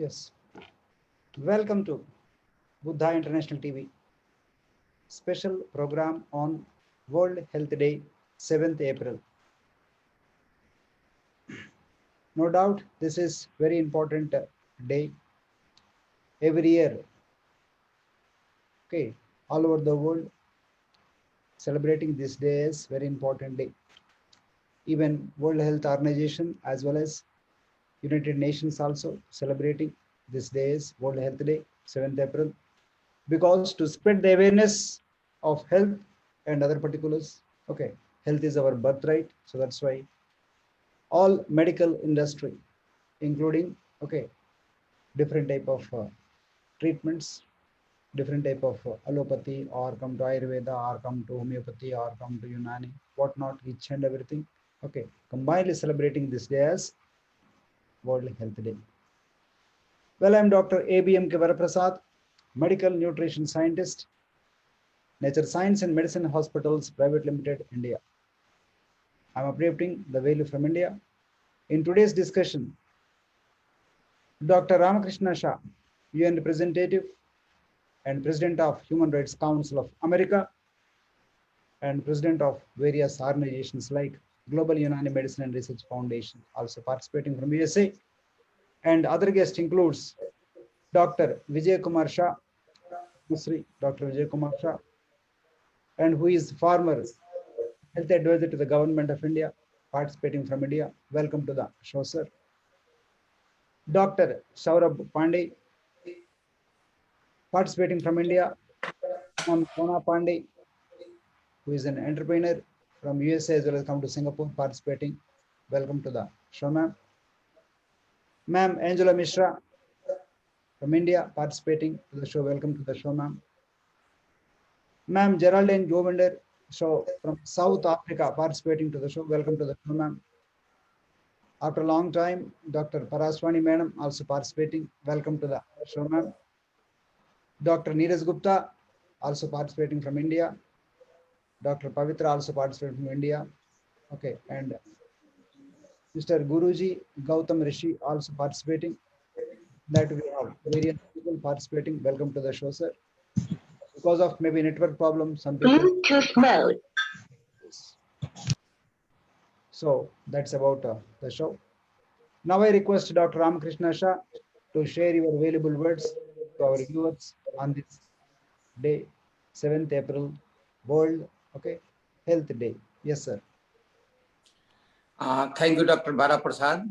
Yes. Welcome to Buddha International TV special program on World Health Day, 7th April. No doubt this is very important day every year. Okay, all over the world celebrating this day is very important day. Even World Health Organization as well as United Nations also celebrating this day is World Health Day, 7th April, because to spread the awareness of health and other particulars. Okay, health is our birthright, so that's why all medical industry, including okay, different type of treatments, different type of allopathy, or come to Ayurveda, or come to homeopathy, or come to Unani, whatnot, each and everything. Okay, combinedly celebrating this day as World Health Day. Well, I'm Dr. ABM Varaprasad, medical nutrition scientist, Nature Science and Medicine Hospitals Private Limited, India. I'm uplifting the value from India. In today's discussion, Dr. Ramakrishna Shah, UN representative and President of Human Rights Council of America and President of various organizations like Global Unani Medicine and Research Foundation, also participating from USA. And other guest includes Dr. Vijay Kumar Shah, Dr. Vijay Kumar Shah, and who is former health advisor to the government of India, participating from India. Welcome to the show, sir. Dr. Saurabh Pandey, participating from India. Sona Pandey, who is an entrepreneur from USA as well as come to Singapore, participating. Welcome to the show, ma'am. Ma'am Angela Mishra from India, participating to the show. Welcome to the show, ma'am. Ma'am Geraldine Govinder, so from South Africa, participating to the show. Welcome to the show, ma'am. After a long time, Dr. Paraswani madam also participating. Welcome to the show, ma'am. Dr. Neeraj Gupta also participating from India. Dr. Pavitra also participating from India. Okay, and Mr. Guruji Gautam Rishi also participating. That we have various people participating. Welcome to the show, sir. Because of maybe network problems, some people. Bluetooth mode. So that's about the show. Now I request Dr. Ramakrishna Shah to share your valuable words to our viewers on this day, 7th April, World Health Day. Yes, sir. Thank you, Dr. Bara Prasad.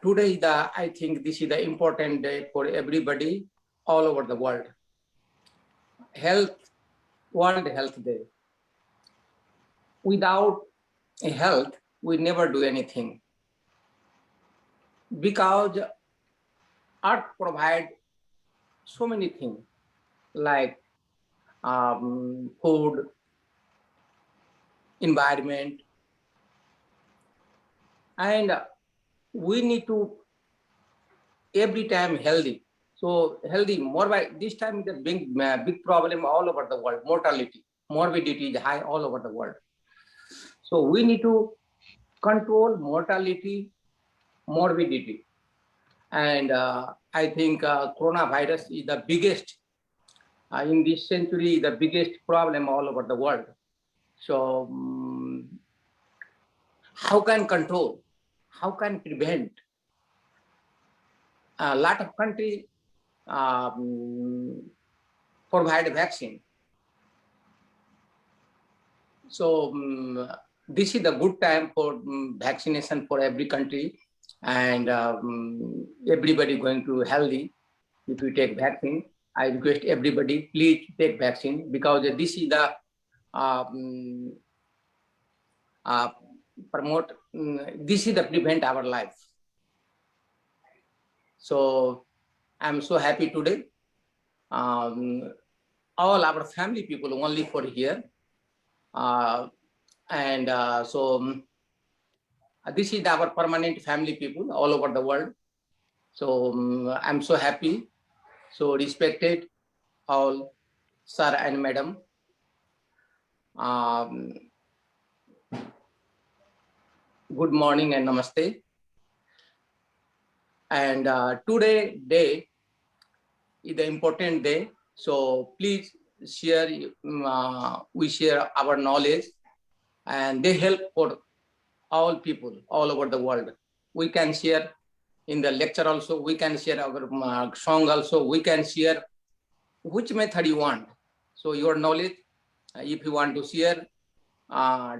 Today, I think this is the important day for everybody all over the world. World Health Day. Without health, we never do anything. Because Earth provides so many things like food, environment, and we need to every time healthy. So healthy, this time is a big problem all over the world. Mortality, morbidity is high all over the world. So we need to control mortality, morbidity. And I think coronavirus is the biggest, in this century, the biggest problem all over the world. So how can control? How can prevent? A lot of countries provide vaccine. So this is the good time for vaccination for every country, and everybody going to healthy if you take vaccine. I request everybody, please take vaccine, because this is the this is the prevent our life. So I'm so happy today. All our family people only for here. So this is our permanent family people all over the world. So I'm so happy. So respected all sir and madam. Good morning and namaste. And today day is the important day. So please share, we share our knowledge, and they help for all people all over the world. We can share in the lecture also, we can share our song also, we can share which method you want. So your knowledge, if you want to share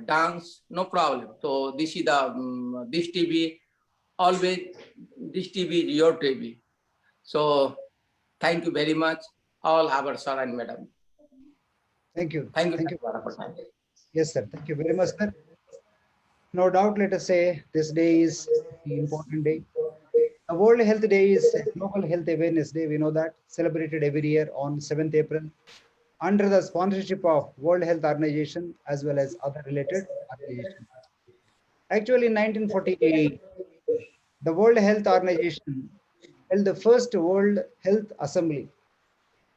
dance, no problem. So this is the this TV, always this TV is your TV. So thank you very much, all our sir and madam. Thank you. Thank you. Thank you. For time. Yes, sir. Thank you very much, sir. No doubt, let us say this day is the important day. The World Health Day is a global health awareness day. We know that, celebrated every year on 7th April under the sponsorship of World Health Organization as well as other related organizations. Actually, in 1948, the World Health Organization held the first World Health Assembly.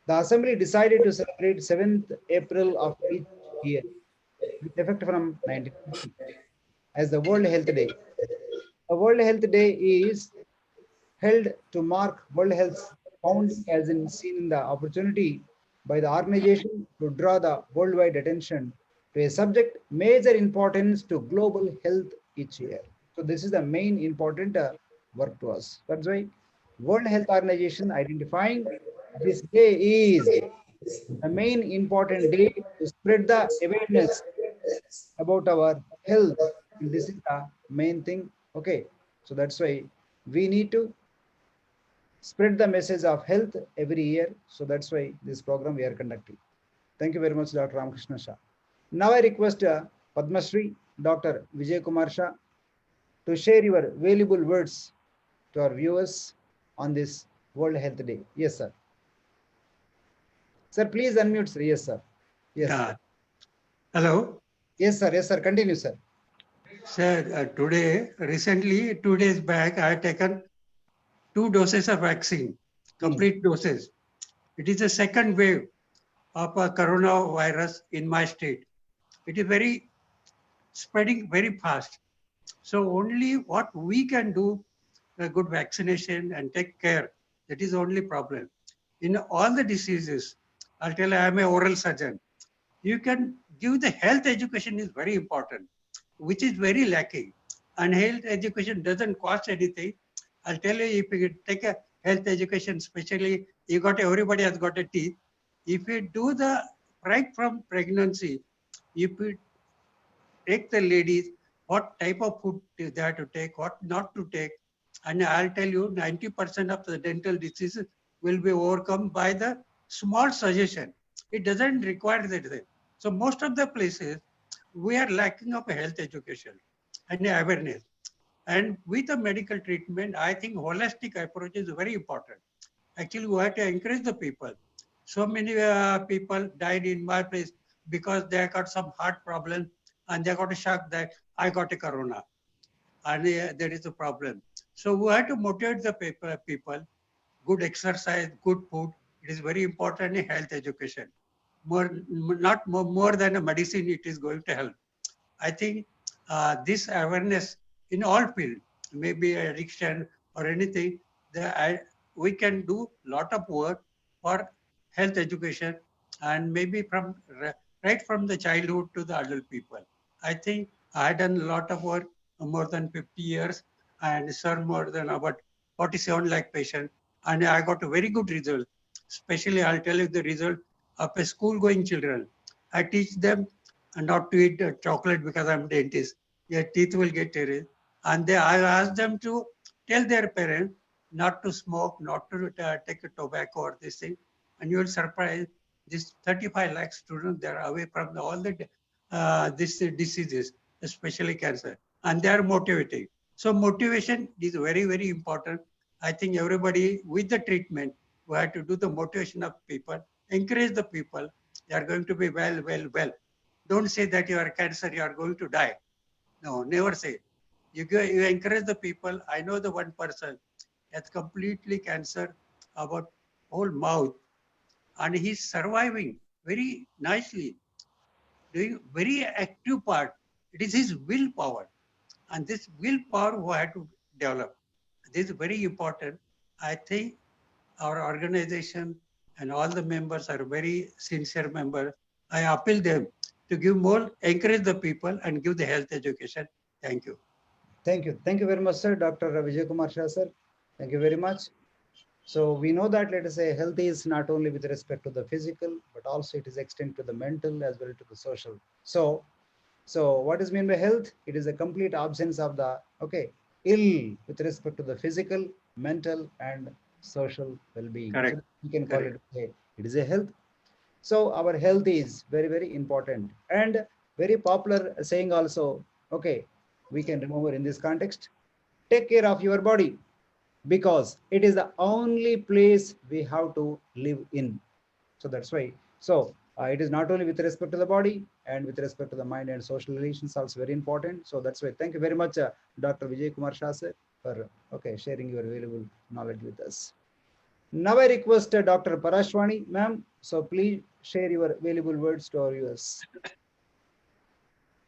The assembly decided to celebrate 7th April of each year, with effect from 1950, as the World Health Day. The World Health Day is held to mark World Health's founding, as in seen in the opportunity by the organization to draw the worldwide attention to a subject major importance to global health each year. So this is the main important work to us. That's why World Health Organization identifying this day is the main important day to spread the awareness about our health. And this is the main thing. Okay. So that's why we need to spread the message of health every year. So that's why this program we are conducting. Thank you very much, Dr. Ramakrishna Shah. Now I request Padma Shri, Dr. Vijay Kumar Shah, to share your valuable words to our viewers on this World Health Day. Yes, sir. Sir, please unmute, sir. Yes, sir. Yes. Yeah. Hello. Yes, sir. Yes, sir. Continue, sir. Sir, recently, 2 days back, I had taken 2 doses of vaccine, complete doses. It is the second wave of a coronavirus in my state. It is spreading very fast. So only what we can do, a good vaccination and take care. That is the only problem. In all the diseases, I'll tell you, I'm an oral surgeon. You can give the health education is very important, which is very lacking. And health education doesn't cost anything. I'll tell you, if you take a health education, especially everybody has got a teeth. If you do the right from pregnancy, if you take the ladies, what type of food they have to take, what not to take. And I'll tell you, 90% of the dental diseases will be overcome by the small suggestion. It doesn't require that. So most of the places, we are lacking of health education and awareness. And with the medical treatment, I think holistic approach is very important. Actually, we have to encourage the people. So many people died in my place because they got some heart problem and they got a shock that I got a corona. And there is a problem. So we have to motivate the people, good exercise, good food. It is very important in health education. Not more than a medicine, it is going to help. I think this awareness in all fields, maybe addiction or anything, we can do a lot of work for health education and maybe right from the childhood to the adult people. I think I had done a lot of work more than 50 years and served more than about 47 lakh patients. And I got a very good result. Especially, I'll tell you the result of a school-going children. I teach them not to eat chocolate because I'm dentist. Your teeth will get teared. And I ask them to tell their parents not to smoke, not to take a tobacco or this thing. And you will surprise these 35 lakh students, they are away from all the these diseases, especially cancer. And they are motivated. So motivation is very, very important. I think everybody with the treatment, we have to do the motivation of people, encourage the people. They are going to be well. Don't say that you are cancer, you are going to die. No, never say. You encourage the people. I know the one person has completely cancer about whole mouth, and he's surviving very nicely, doing very active part. It is his willpower, and this willpower we have to develop. This is very important. I think our organization and all the members are very sincere members. I appeal them to give more, encourage the people and give the health education. Thank you. Thank you. Thank you very much, sir. Dr. Vijay Kumar Shah, sir. Thank you very much. So we know that, let us say, health is not only with respect to the physical, but also it is extended to the mental as well to the social. So what is meant by health? It is a complete absence of the, ill with respect to the physical, mental, and social well-being. Correct. So we can call Correct. it is a health. So our health is very, very important and very popular saying also, we can remember in this context, take care of your body because it is the only place we have to live in. So that's why. So it is not only with respect to the body and with respect to the mind and social relations also very important. So that's why. Thank you very much, Dr. Vijay Kumar Shah sir, for sharing your valuable knowledge with us. Now I request Dr. Parashwani, ma'am. So please share your valuable words to our viewers.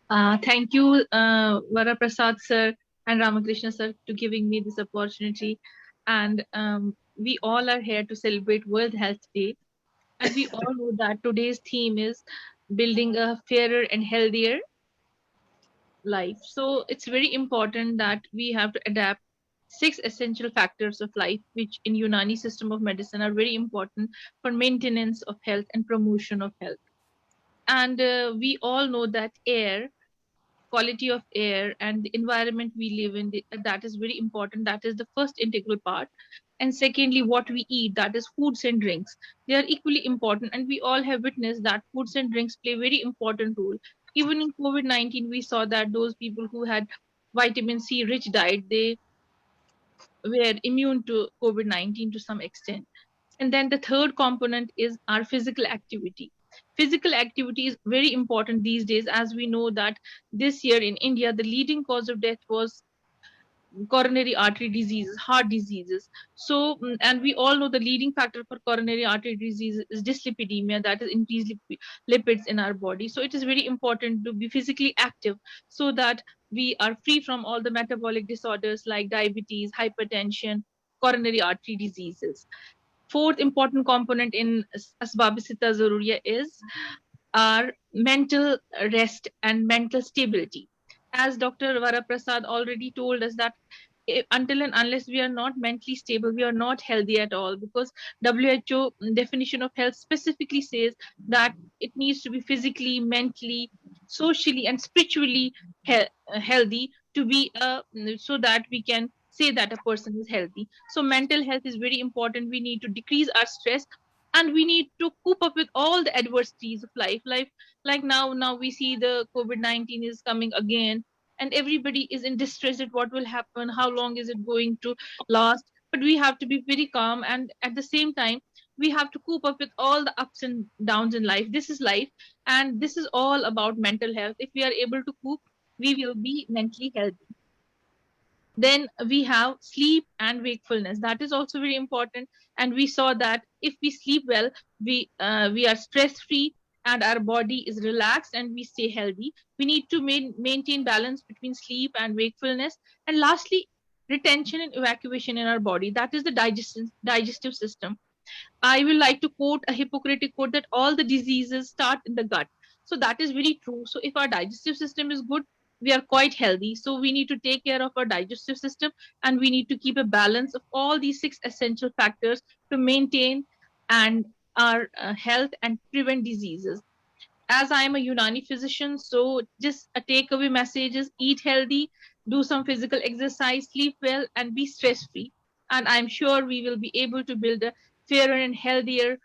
Thank you, Varaprasad sir and Ramakrishna sir, to giving me this opportunity. And we all are here to celebrate World Health Day. And we all know that today's theme is building a fairer and healthier life. So it's very important that we have to adapt 6 essential factors of life, which in Unani system of medicine are very important for maintenance of health and promotion of health. And we all know that quality of air and the environment we live in, that is very important. That is the first integral part. And secondly, what we eat, that is foods and drinks. They are equally important, and we all have witnessed that foods and drinks play a very important role. Even in COVID-19, we saw that those people who had vitamin C rich diet, they were immune to COVID-19 to some extent. And then the third component is our physical activity. Physical activity is very important these days, as we know that this year in India, the leading cause of death was coronary artery diseases, heart diseases. So, and we all know the leading factor for coronary artery disease is dyslipidemia, that is increased lipids in our body. So it is very important to be physically active so that we are free from all the metabolic disorders like diabetes, hypertension, coronary artery diseases. Fourth important component in Asbab Sita Zaruriya is our mental rest and mental stability. As Dr. Varaprasad already told us that until and unless we are not mentally stable, we are not healthy at all, because WHO definition of health specifically says that it needs to be physically, mentally, socially, and spiritually healthy to be so that we can say that a person is healthy. So mental health is very important. We need to decrease our stress, and we need to cope up with all the adversities of life. Like now we see the COVID-19 is coming again, and everybody is in distress at what will happen, how long is it going to last. But we have to be very calm, and at the same time we have to cope up with all the ups and downs in life. This is life, and this is all about mental health. If we are able to cope, we will be mentally healthy. Then we have sleep and wakefulness, that is also very important. And we saw that if we sleep well, we are stress free, and our body is relaxed, and we stay healthy. We need to maintain balance between sleep and wakefulness. And lastly, retention and evacuation in our body, that is the digestive system. I will like to quote a Hippocratic quote that all the diseases start in the gut. So that is very true. So if our digestive system is good, we are quite healthy. So we need to take care of our digestive system, and we need to keep a balance of all these 6 essential factors to maintain and our health and prevent diseases. As I am a Unani physician, so just a takeaway message is eat healthy, do some physical exercise, sleep well, and be stress free. And I'm sure we will be able to build a fairer and healthier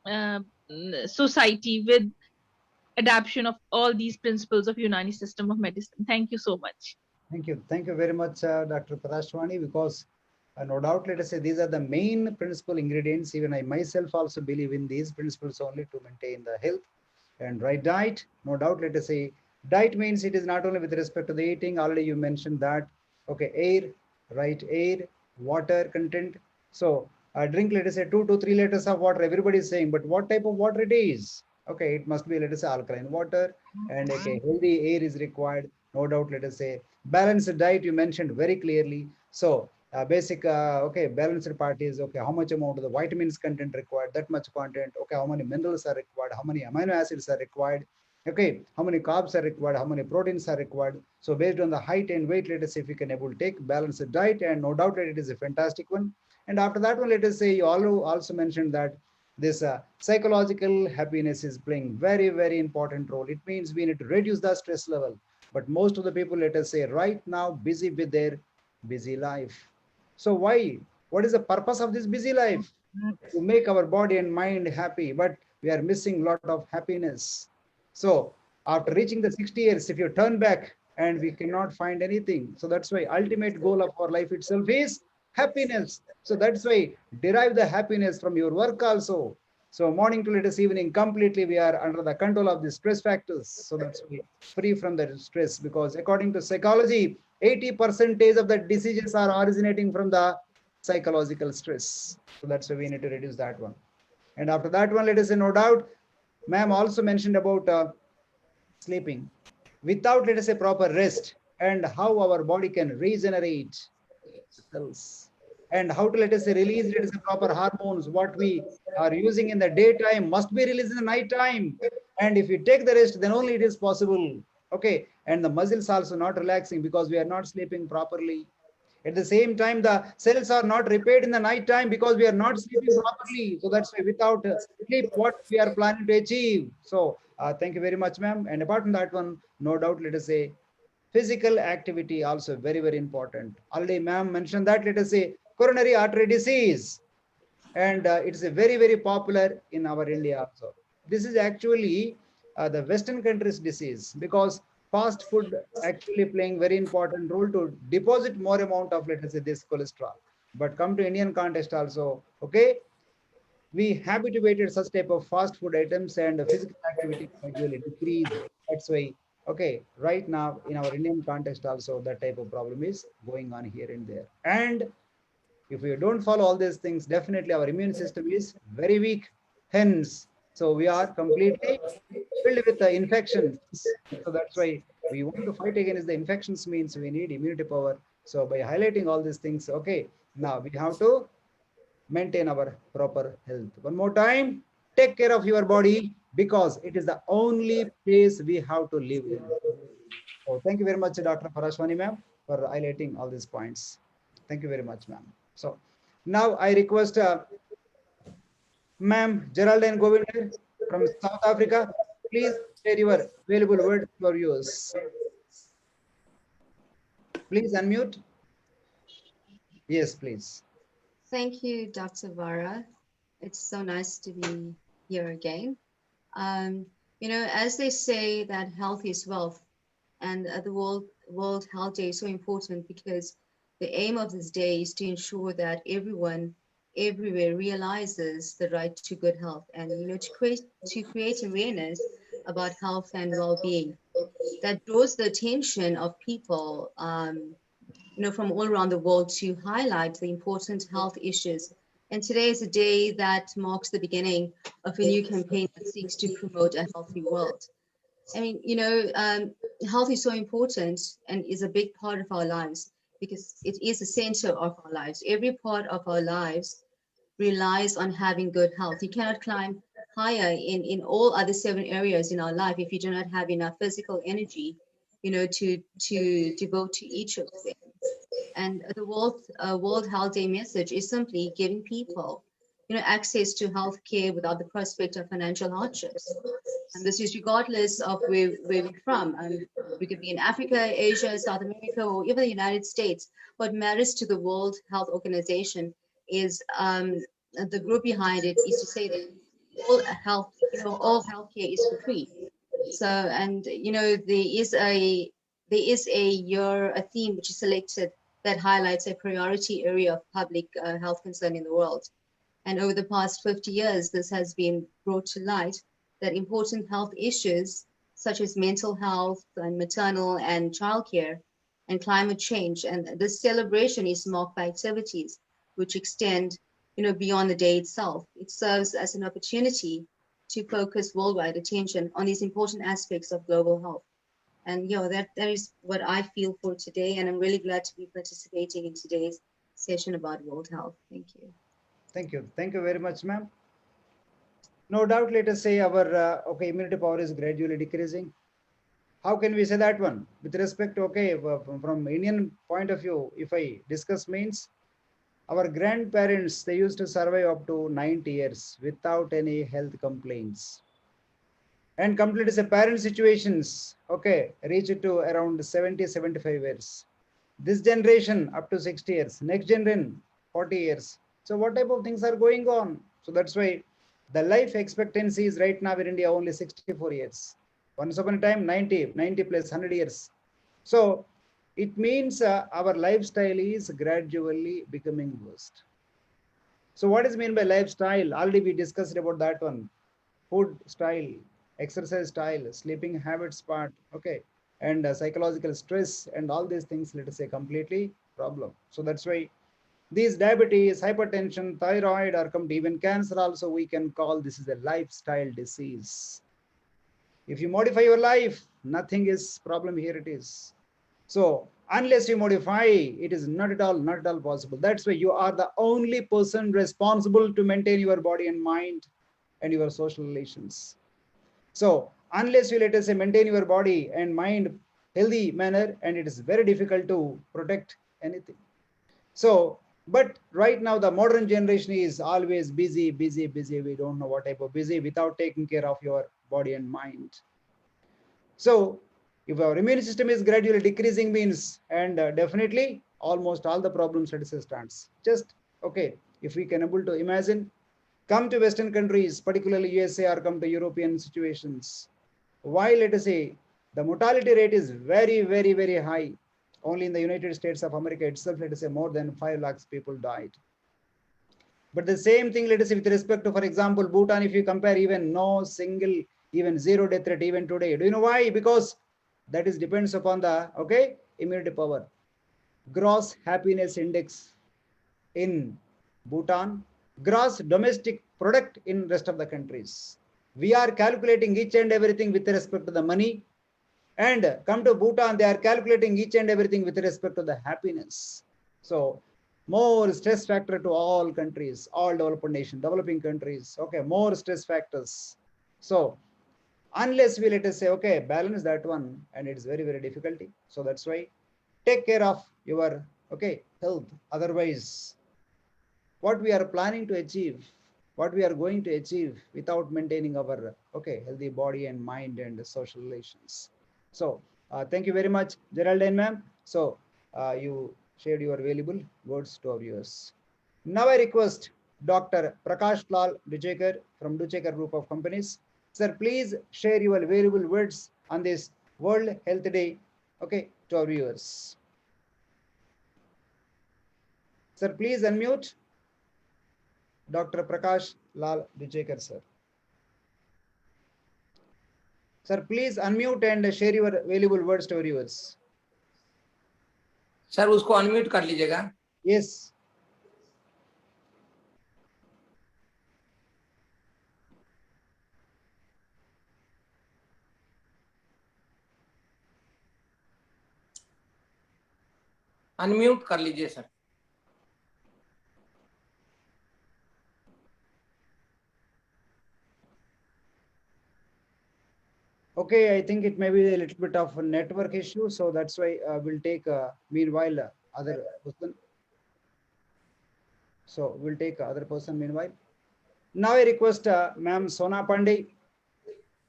uh, society with adaptation of all these principles of Unani system of medicine. Thank you so much. Thank you. Thank you very much, Dr. Parashwani, because no doubt, let us say, these are the main principal ingredients. Even I myself also believe in these principles only to maintain the health and right diet. No doubt, let us say, diet means it is not only with respect to the eating. Already you mentioned that, air, right air, water content. So drink, let us say, 2 to 3 liters of water. Everybody is saying, but what type of water it is? It must be, let us say, alkaline water, and healthy air is required. No doubt, let us say, balanced diet, you mentioned very clearly. So basic, okay, balanced part is, okay, how much amount of the vitamins content required, that much content, okay, how many minerals are required, how many amino acids are required, okay, how many carbs are required, how many proteins are required. So based on the height and weight, let us say if you can able to take balanced diet, and no doubt that it is a fantastic one. And after that one, let us say you also mentioned that this psychological happiness is playing very, very important role. It means we need to reduce the stress level. But most of the people, let us say, right now busy with their busy life. So why? What is the purpose of this busy life? To make our body and mind happy, but we are missing a lot of happiness. So after reaching the 60 years, if you turn back and we cannot find anything, so that's why ultimate goal of our life itself is happiness. So that's why derive the happiness from your work also. So morning to latest evening, completely we are under the control of the stress factors. So that's why free from the stress, because according to psychology, 80% of the diseases are originating from the psychological stress. So that's why we need to reduce that one. And after that one, let us say, no doubt, ma'am also mentioned about sleeping. Without, let us say, proper rest, and how our body can regenerate cells, and how to, let us say, release, let us say, proper hormones. What we are using in the daytime must be released in the night time. And if we take the rest, then only it is possible. Okay. And the muscles also not relaxing because we are not sleeping properly. At the same time, the cells are not repaired in the night time because we are not sleeping properly. So that's why without sleep, what we are planning to achieve. So thank you very much, ma'am. And apart from that one, no doubt, let us say, physical activity also very, very important. Already ma'am mentioned that, let us say, coronary artery disease. And it's a very, very popular in our India also. This is actually the Western countries disease, because fast food actually playing very important role to deposit more amount of, let us say, this cholesterol. But come to Indian context also, okay, we habituated such type of fast food items, and physical activity gradually decrease. That's why, okay, right now in our Indian context also, that type of problem is going on here and there. And if we don't follow all these things, definitely our immune system is very weak. Hence, so we are completely filled with the infections. So that's why we want to fight against the infections, means we need immunity power. So by highlighting all these things, okay, now we have to maintain our proper health. One more time, take care of your body, because it is the only place we have to live in. So thank you very much, Dr. Parashwani ma'am, for highlighting all these points. Thank you very much, ma'am. So now I request ma'am Geraldine Govinder from South Africa. Please share your valuable words for yours. Please unmute. Yes, please. Thank you, Dr. Vara. It's so nice to be here again. Um, as they say that health is wealth, and the World Health Day is so important because the aim of this day is to ensure that everyone everywhere realizes the right to good health, and to create awareness about health and well-being that draws the attention of people from all around the world to highlight the important health issues. And today is a day that marks the beginning of a new campaign that seeks to promote a healthy world. I mean, health is so important and is a big part of our lives because it is the center of our lives. Every part of our lives relies on having good health. You cannot climb higher in all other 7 areas in our life if you do not have enough physical energy, to devote to each of them. And the World Health Day message is simply giving people, access to health care without the prospect of financial hardships. And this is regardless of where we're from. We could be in Africa, Asia, South America, or even the United States. What matters to the World Health Organization is the group behind it is to say that all healthcare is for free. So, and there is a theme which is selected that highlights a priority area of public health concern in the world. And over the past 50 years, this has been brought to light that important health issues such as mental health and maternal and childcare and climate change. And this celebration is marked by activities which extend, beyond the day itself. It serves as an opportunity to focus worldwide attention on these important aspects of global health. And that is what I feel for today. And I'm really glad to be participating in today's session about World Health. Thank you. Thank you. Thank you very much, ma'am. No doubt, let us say our immunity power is gradually decreasing. How can we say that one? With respect to, from Indian point of view, if I discuss means, our grandparents, they used to survive up to 90 years without any health complaints. And complete as a parent situations, reach it to around 70, 75 years. This generation up to 60 years, next generation 40 years. So what type of things are going on? So that's why the life expectancy is right now in India only 64 years. Once upon a time 90 plus 100 years. So it means our lifestyle is gradually becoming worse. So what is meant by lifestyle? Already we discussed about that one. Food style, exercise style, sleeping habits part, and psychological stress and all these things, let us say, completely problem. So that's why these diabetes, hypertension, thyroid, or come to even cancer also, we can call this is a lifestyle disease. If you modify your life, nothing is problem here it is. So unless you modify, it is not at all possible. That's why you are the only person responsible to maintain your body and mind and your social relations. So unless you, let us say, maintain your body and mind healthy manner, and it is very difficult to protect anything. So, but right now the modern generation is always busy. We don't know what type of busy without taking care of your body and mind. So if our immune system is gradually decreasing means, and definitely almost all the problems, let us say, starts. Just, if we can able to imagine, come to Western countries, particularly USA, or come to European situations, why, let us say, the mortality rate is very, very, very high. Only in the United States of America itself, let us say, more than 5 lakhs people died. But the same thing, let us say, with respect to, for example, Bhutan, if you compare, even no single, even zero death rate even today. Do you know why? Because that is depends upon the, immunity power. Gross happiness index in Bhutan, gross domestic product in rest of the countries. We are calculating each and everything with respect to the money, and come to Bhutan, they are calculating each and everything with respect to the happiness. So more stress factor to all countries, all developed nations, developing countries, more stress factors. So unless we, let us say, balance that one, and it is very, very difficult. So that's why take care of your health. Otherwise, what we are planning to achieve, what we are going to achieve without maintaining our healthy body and mind and social relations. So thank you very much, Geraldine ma'am. So you shared your valuable words to our viewers. Now I request Dr. Prakash Lal Duchekar from Duchekar Group of Companies. Sir, please share your valuable words on this World Health Day, to our viewers. Sir, please unmute. Dr. Prakash Lal Duchekar, sir. Sir, please unmute and share your valuable words to our viewers. Sir उसको unmute कर लीजिएगा. Yes. Unmute कर लीजिए sir. Okay, I think it may be a little bit of a network issue, so that's why we'll take meanwhile other person. So we'll take other person meanwhile. Now I request Ma'am Sona Pandey.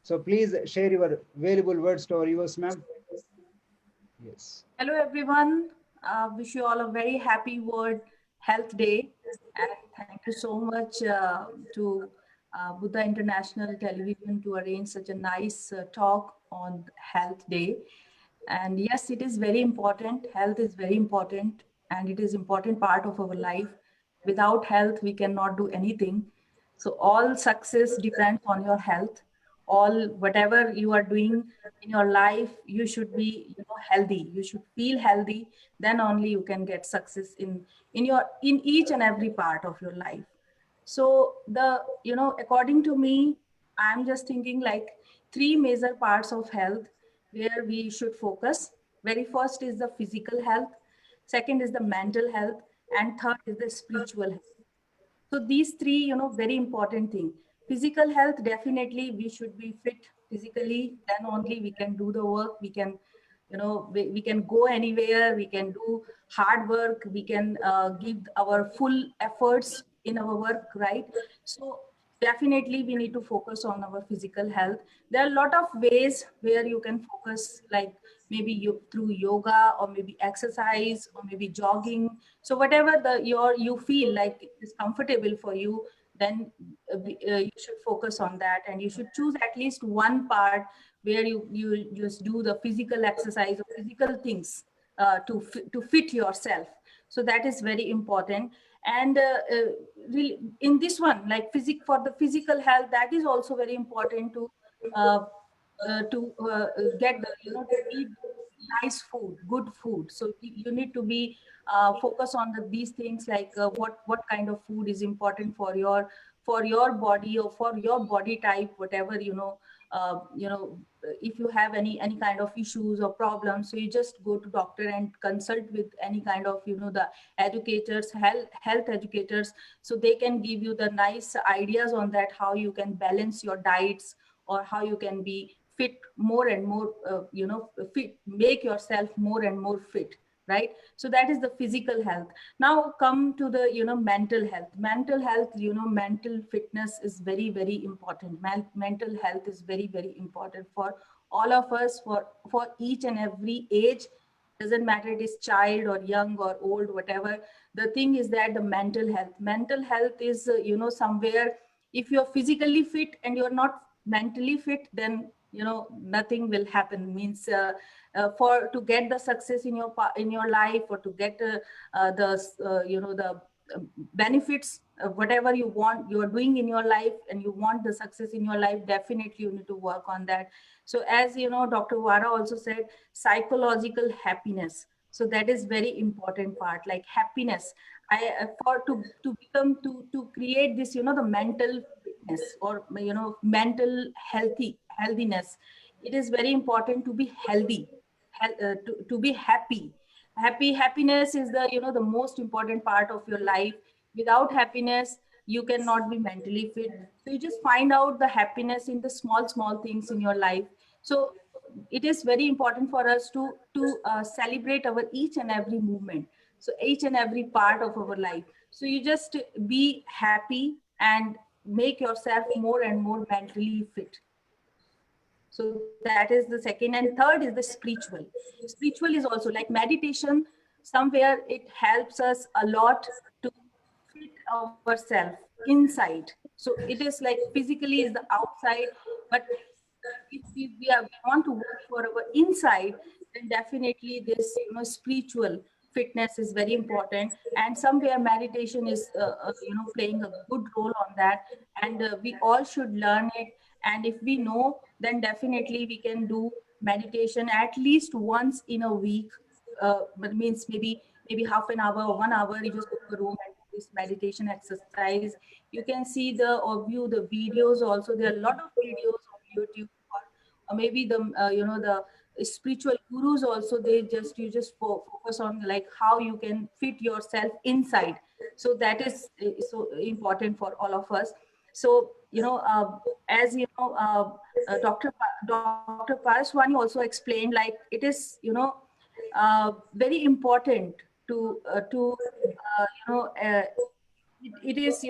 So please share your valuable words to our viewers, ma'am. Yes. Hello, everyone. Wish you all a very happy World Health Day. And thank you so much to Buddha International Television to arrange such a nice talk on Health Day. And yes, it is very important. Health is very important, and it is important part of our life. Without health, we cannot do anything. So all success depends on your health. All whatever you are doing in your life, you should be healthy. You should feel healthy. Then only you can get success in each and every part of your life. So according to me, I'm just thinking like 3 major parts of health where we should focus. Very first is the physical health. Second is the mental health. and third is the spiritual health. So these three, very important thing. Physical health, definitely we should be fit physically, then only we can do the work. We can, we can go anywhere, we can do hard work, we can give our full efforts in our work, right? So definitely we need to focus on our physical health. There are a lot of ways where you can focus, like maybe you through yoga, or maybe exercise, or maybe jogging. So whatever you feel like is comfortable for you, then you should focus on that, and you should choose at least one part where you just do the physical exercise or physical things to fit yourself. So that is very important. And really in this one, like for the physical health, that is also very important uh, get the, to eat nice food, good food. So you need to be focus on these things, like what kind of food is important for your body, or for your body type, whatever, if you have any kind of issues or problems, so you just go to doctor and consult with any kind of, the educators, health educators, so they can give you the nice ideas on that, how you can balance your diets, or how you can be fit more and more, fit, make yourself more and more fit, right? So that is the physical health. Now come to the, mental health. Mental health, mental fitness is very, very important. Mental health is very, very important for all of us, for each and every age. Doesn't matter it is child or young or old, whatever. The thing is that the mental health is, somewhere, if you're physically fit and you're not mentally fit, then nothing will happen. Means for to get the success in your life, or to get the benefits, whatever you are doing in your life, and you want the success in your life, definitely you need to work on that. So as Dr. Vara also said, psychological happiness, so that is very important part, like happiness. For to become to create this, the mental fitness, or mental healthiness, it is very important to be healthy, to be happy. Happiness is the, the most important part of your life. Without happiness, you cannot be mentally fit. So you just find out the happiness in the small things in your life. So it is very important for us to celebrate our each and every movement, so each and every part of our life. So you just be happy and make yourself more and more mentally fit. So that is the second. And third is the spiritual is also like meditation. Somewhere it helps us a lot to fit ourselves inside. So it is like physically is the outside, but if we want to work for our inside, then definitely this, spiritual fitness is very important. And somewhere meditation is playing a good role on that. And we all should learn it. And if we know, then definitely we can do meditation at least once in a week. But means maybe half an hour or 1 hour, you just go to a room and do this meditation exercise. You can see or view the videos also. There are a lot of videos on YouTube, or maybe the spiritual gurus also. You just focus on like how you can fit yourself inside. So that is so important for all of us. So as Dr. Paraswani also explained, like it is very important to it is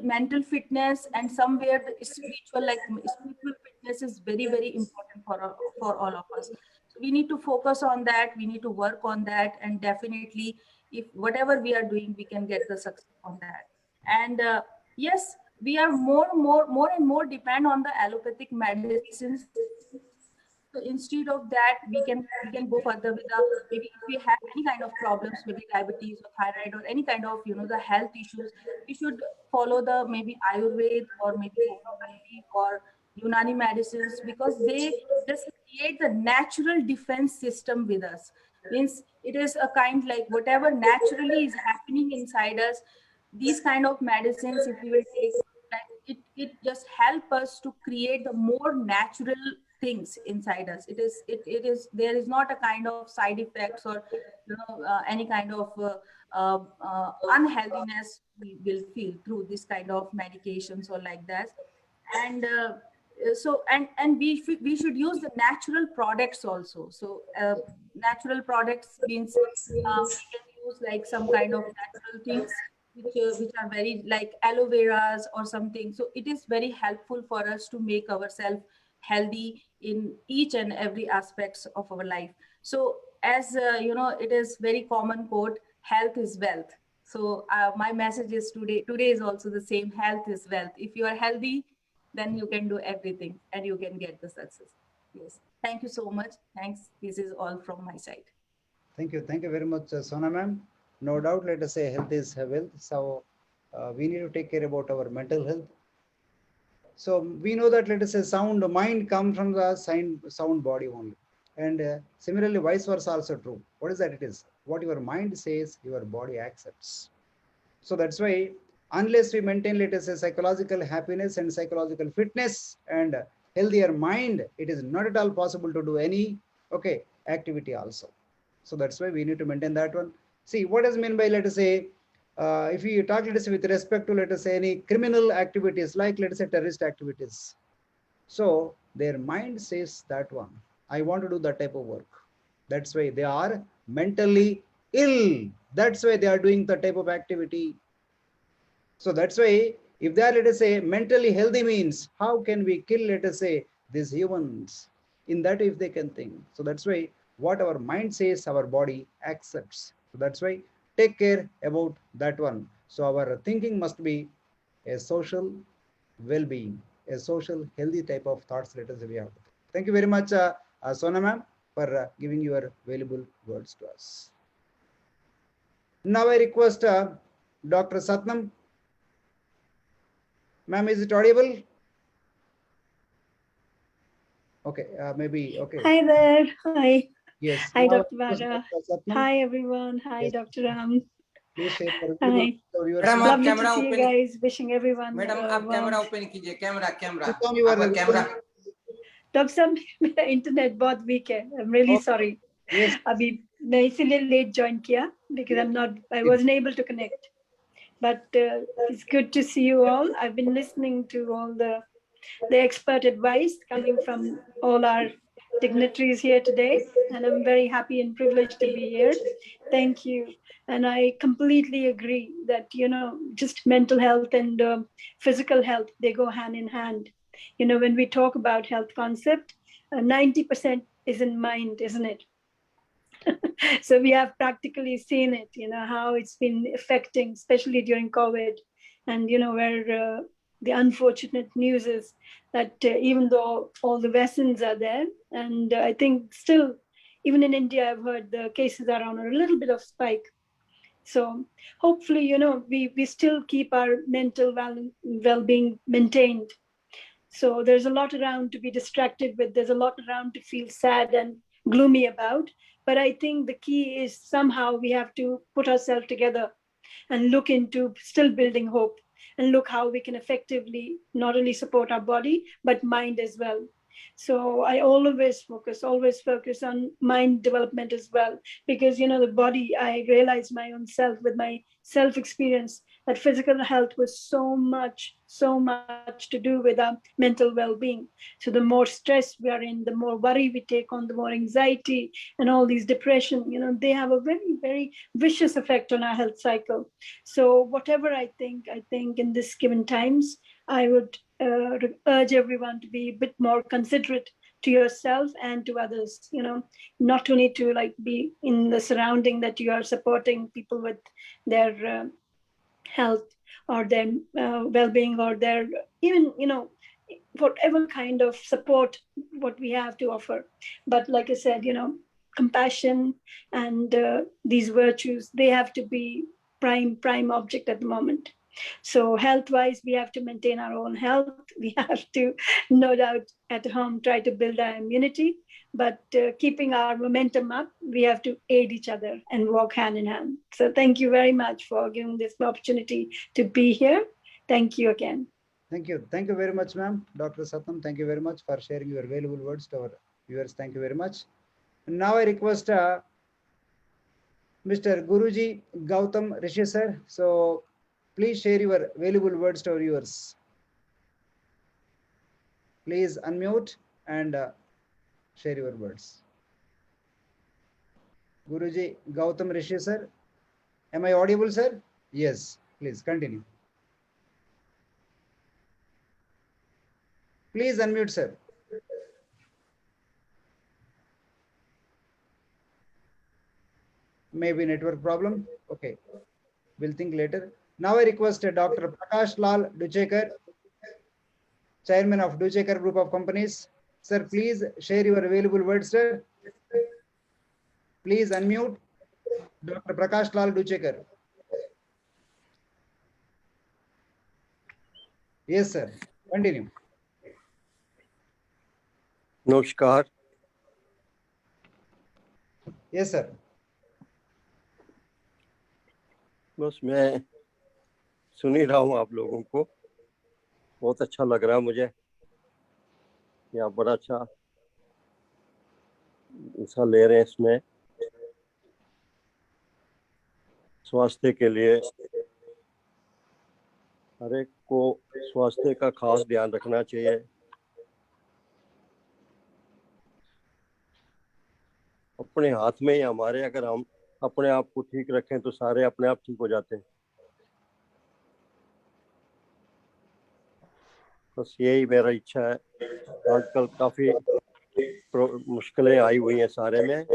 mental fitness, and somewhere the spiritual, like spiritual fitness is very, very important for all of us. So we need to focus on that, we need to work on that, and definitely if whatever we are doing, we can get the success on that. And yes, we are more and more depend on the allopathic medicines. So instead of that, we can go further with maybe if we have any kind of problems, maybe diabetes or thyroid or any kind of the health issues, we should follow the maybe Ayurveda or maybe homeopathy or Unani medicines, because they just create the natural defense system with us. Means it is a kind like whatever naturally is happening inside us, these kind of medicines, if we will take, like it just help us to create the more natural things inside us. It is there is not a kind of side effects or any kind of unhealthiness we will feel through this kind of medications or like that. And so and we should use the natural products also. So natural products means we can use like some kind of natural things which are very like aloe veras or something. So it is very helpful for us to make ourselves healthy in each and every aspects of our life. So as it is very common quote, health is wealth. So my message is today is also the same, health is wealth. If you are healthy, then you can do everything and you can get the success. Yes, thank you so much. Thanks. This is all from my side. Thank you very much, Sona ma'am. No doubt, let us say health is wealth. So we need to take care about our mental health. So we know that, let us say, sound mind comes from the sound body only. And similarly, vice versa also true. What is that? It is what your mind says, your body accepts. So that's why, unless we maintain, let us say, psychological happiness and psychological fitness and healthier mind, it is not at all possible to do any activity also. So that's why we need to maintain that one. See, what does mean by, let us say, if we talk, let us say, with respect to, let us say, any criminal activities, like, let us say, terrorist activities. So their mind says that one, I want to do that type of work. That's why they are mentally ill. That's why they are doing the type of activity. So that's why, if they are, let us say, mentally healthy, means how can we kill, let us say, these humans? In that, if they can think. So that's why what our mind says, our body accepts. So that's why take care about that one. So our thinking must be a social well-being, a social healthy type of thoughts, let us say, we have. Thank you very much, Sona ma'am, for giving your valuable words to us. Now I request Dr. Satnam. Ma'am, is it audible? Okay, maybe, okay. Hi there. Hi. Yes. Hi, Now, Dr. Vara. Hi, everyone. Hi, Yes. Dr. Ram. Please share your Hi. Madam, आप Lovely camera to see you open guys. Wishing everyone. Madam आप camera open कीजिए, camera आपका camera. Doctor साहब मेरा internet बहुत week है. I'm really sorry. Yes. अभी मैं इसीलिए लेट ज्वाइन किया because I wasn't able to connect. But it's good to see you all. I've been listening to all the expert advice coming from all our dignitaries here today, and I'm very happy and privileged to be here. Thank you. And I completely agree that, just mental health and physical health, they go hand in hand. When we talk about health concept, 90% is in mind, isn't it? So we have practically seen it, how it's been affecting, especially during COVID, and, where the unfortunate news is that even though all the vaccines are there, and I think still, even in India, I've heard the cases are on a little bit of spike. So hopefully, we still keep our mental well-being maintained. So there's a lot around to be distracted with. There's a lot around to feel sad and gloomy about. But I think the key is somehow we have to put ourselves together and look into still building hope, and look how we can effectively not only support our body, but mind as well. So I always focus on mind development as well, because, the body, I realized my own self with my self experience that physical health was so much to do with our mental well-being. So the more stress we are in, the more worry we take on, the more anxiety and all these depression, they have a very, very vicious effect on our health cycle. So whatever I think in this given times, I would urge everyone to be a bit more considerate to yourself and to others, not only to be in the surrounding that you are supporting people with their health or their well-being, or their even, whatever kind of support what we have to offer. But like I said, compassion and these virtues, they have to be prime object at the moment. So health-wise, we have to maintain our own health. We have to, no doubt, at home try to build our immunity, but keeping our momentum up, we have to aid each other and walk hand in hand. So thank you very much for giving this opportunity to be here. Thank you again. Thank you. Thank you very much, ma'am. Dr. Satnam, thank you very much for sharing your valuable words to our viewers. Thank you very much. And now I request Mr. Guruji Gautam Rishi sir. So please share your valuable words to our viewers. Please unmute and share your words. Guruji Gautam Rishi sir. Am I audible, sir? Yes. Please continue. Please unmute, sir. Maybe network problem. Okay. We'll think later. Now I request Dr. Prakash Lal Duchekar, Chairman of Duchekar Group of Companies. Sir, please share your available words, sir. Please unmute. Dr. Prakash Lal Duchekar. Yes, sir. Continue. नमस्कार. Yes, sir. बस मैं सुन ही रहा हूँ आप लोगों को. बहुत अच्छा लग रहा है मुझे कि आप बड़ा अच्छा हिस्सा ले रहे हैं इसमें. स्वास्थ्य के लिए हर एक को स्वास्थ्य का खास ध्यान रखना चाहिए. अपने हाथ में ही हमारे, अगर हम अपने आप को ठीक रखें तो सारे अपने आप ठीक हो जाते हैं. बस यही मेरा इच्छा है. आजकल काफी मुश्किलें आई हुई हैं सारे में,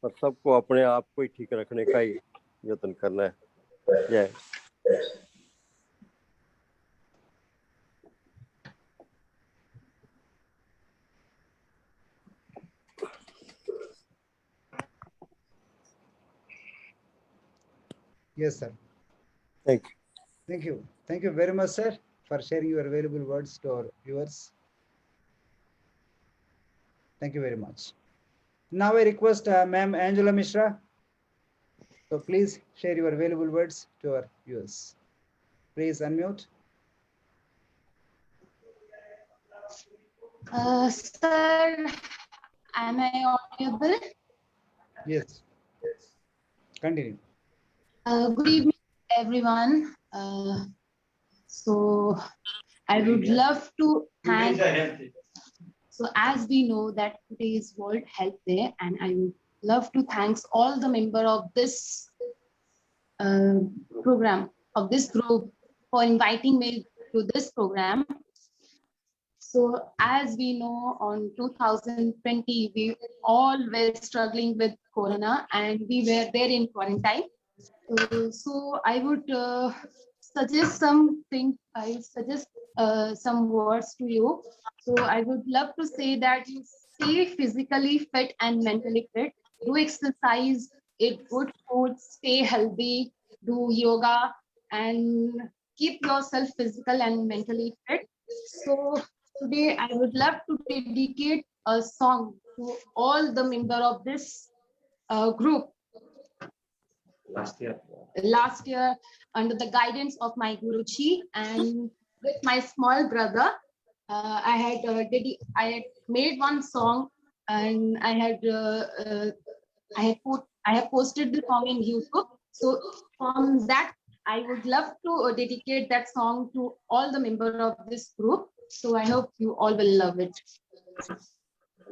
पर सबको अपने आप को ही ठीक रखने का ही यत्न करना है. जय. Yes, sir. Thank you. Thank you. Thank you very much, sir, for sharing your valuable words to our viewers. Thank you very much. Now I request Ma'am Angela Mishra. So please share your valuable words to our viewers. Please unmute. Sir, am I audible? Yes. Continue. Good evening, everyone. So I would love to thank. So as we know that today is World Health Day, and I would love to thank all the members of this program, of this group, for inviting me to this program. So as we know, on 2020, we all were struggling with Corona and we were there in quarantine. So I would suggest something, I suggest some words to you. So I would love to say that you stay physically fit and mentally fit, do exercise, eat good food, stay healthy, do yoga, and keep yourself physical and mentally fit. So today I would love to dedicate a song to all the members of this group. Last year, under the guidance of my Guruji and with my small brother, I had made one song, and I have posted the song in YouTube. So from that, I would love to dedicate that song to all the members of this group. So I hope you all will love it.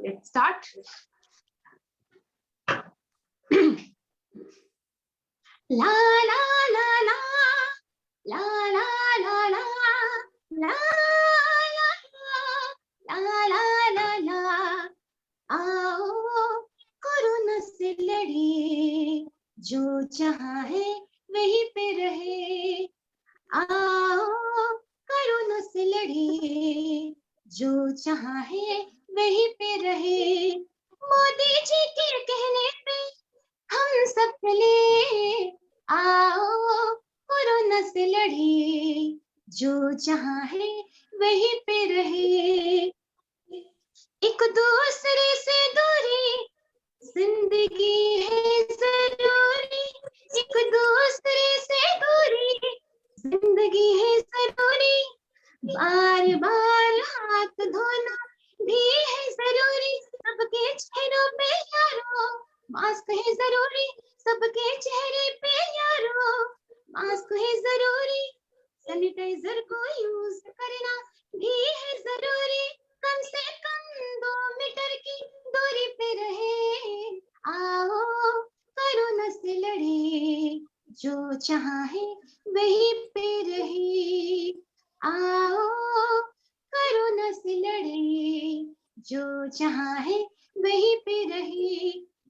Let's start. La la la la, la la la la, la la la la la. आओ corona से लड़े, जो जहाँ है वहीं पे रहे. आओ कोरोना से लड़े, जो जहाँ है वहीं पे रहे. मोदी जी के कहने पे हम सब चले, आओ कोरोना से लड़े, जो जहाँ है वहीं पे रहे. एक दूसरे से दूरी जिंदगी है जरूरी, एक दूसरे से दूरी जिंदगी है जरूरी. बार बार हाथ धोना भी है जरूरी सबके चेहरों पे यारो, मास्क है जरूरी सबके चेहरे पे यारो, मास्क है जरूरी, सैनिटाइजर को यूज करना भी है जरूरी, कम से कम 2 मीटर की दूरी पे रहे, आओ कोरोना से लड़े, जो चाहे वहीं पे रहे, आओ कोरोना से लड़े, जो चाहे वहीं पे रहे,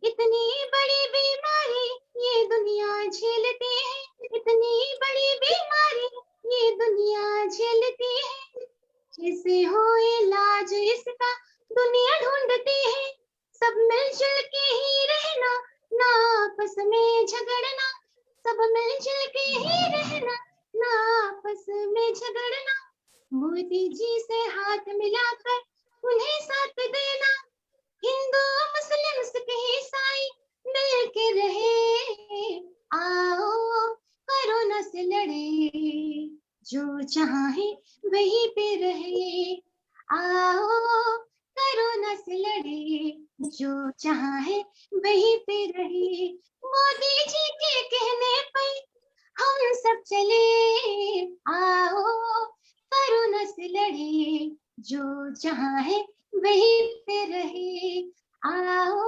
इतनी बड़ी बीमारी ये दुनिया झेलती है, इतनी बड़ी बीमारी ये दुनिया झेलती है, कैसे हो इलाज इसका दुनिया ढूंढती है, सब मिलजुल के ही रहना, ना आपस में झगड़ना, सब मिलजुल के ही रहना, ना आपस में झगड़ना, मोदी जी से हाथ मिलाकर उन्हें साथ देना, हिंदू मुस्लिम सिख ईसाई मिल के रहे, आओ कोरोना से लड़े, जो चाहे वहीं पे रहे, आओ कोरोना से लड़े, जो चाहे वहीं पे रहे, मोदी जी के कहने पर हम सब चले, आओ कोरोना से लड़े, जो चाहे वहीं पे रहे, आओ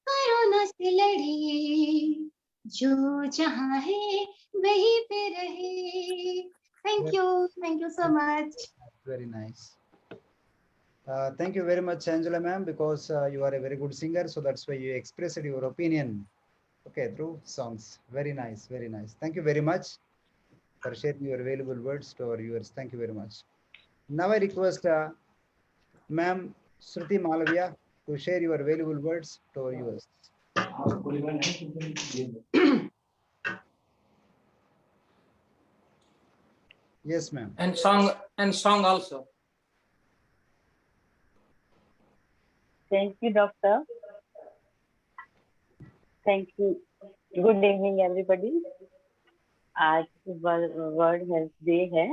कोरोना से लड़े, जो चाहे वहीं पे रहे। Thank you so much. Very nice. Thank you very much, Angela ma'am, because you are a very good singer, so that's why you expressed your opinion, okay, through songs. Very nice, very nice. Thank you very much for sharing your valuable words to our viewers. Thank you very much. Now I request ma'am Shruti Malavia to share your valuable words to our viewers. Yes, ma'am. And song also. Thank you, doctor. Thank you. Good evening, everybody. आज world health day है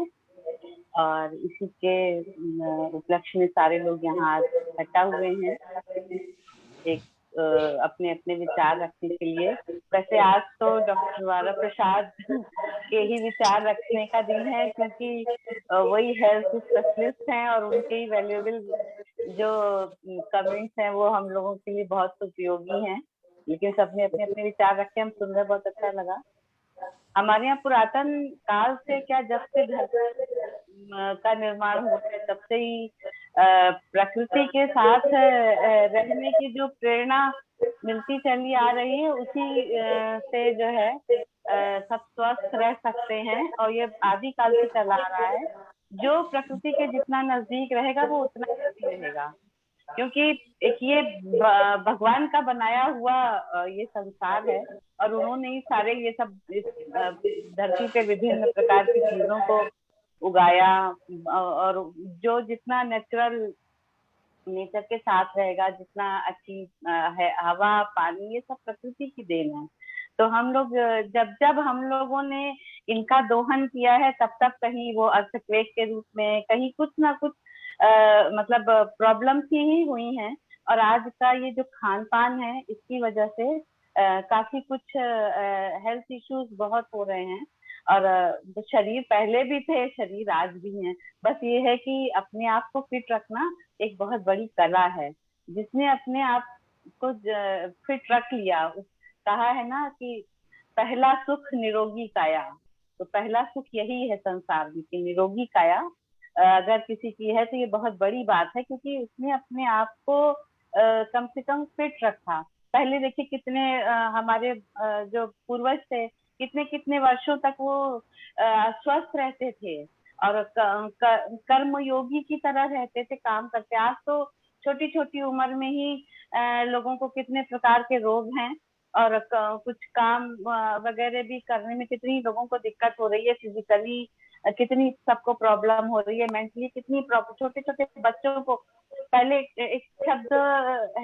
और इसी के उपलक्ष्य में सारे लोग यहाँ आज इकट्ठा हुए हैं एक अपने अपने विचार रखने के लिए। वैसे आज तो डॉक्टर वारा प्रसाद के ही विचार रखने का दिन है क्योंकि वही हेल्थ स्पेशलिस्ट हैं और उनके ही वैल्यूएबल जो कमेंट्स हैं वो हम लोगों के लिए बहुत उपयोगी हैं। लेकिन सबने अपने अपने विचार रखे, हम सुनकर बहुत अच्छा लगा। हमारे यहाँ पुरातन काल से क्या जब से घर का निर्माण हुआ है तब से ही प्रकृति के साथ रहने की जो प्रेरणा मिलती चली आ रही है उसी से जो है सब स्वस्थ रह सकते हैं और ये आदि काल से चला आ रहा है। जो प्रकृति के जितना नजदीक रहेगा वो उतना हेल्दी रहेगा क्योंकि एक ये भगवान का बनाया हुआ ये संसार है और उन्होंने ही सारे ये सब धरती पे विभिन्न प्रकार की चीजों को उगाया और जो जितना नेचर के साथ रहेगा, जितना अच्छी है हवा पानी, ये सब प्रकृति की देन है। तो हम लोग जब हम लोगों ने इनका दोहन किया है तब कहीं वो अर्थक्वेक के रूप में कहीं कुछ ना कुछ मतलब प्रॉब्लम्स ही हुई हैं और आज का ये जो खान पान है इसकी वजह से काफी कुछ हेल्थ इश्यूज बहुत हो रहे हैं और शरीर पहले भी थे, शरीर आज भी हैं। बस ये है कि अपने आप को फिट रखना एक बहुत बड़ी कला है। जिसने अपने आप को फिट रख लिया, कहा है ना कि पहला सुख निरोगी काया, तो पहला सुख यही है संसार में कि निरोगी काया अगर किसी की है तो ये बहुत बड़ी बात है क्योंकि उसने अपने आप को कम से कम फिट रखा। पहले देखिए कितने हमारे जो पूर्वज थे कितने कितने वर्षों तक वो स्वस्थ रहते थे और कर्मयोगी की तरह रहते थे, काम करते। आज तो छोटी छोटी उम्र में ही लोगों को कितने प्रकार के रोग हैं और कुछ काम वगैरह भी करने में कितनी लोगों को दिक्कत हो रही है, फिजिकली कितनी सबको प्रॉब्लम हो रही है, मेंटली कितनी प्रॉब्लम। छोटे छोटे बच्चों को पहले एक शब्द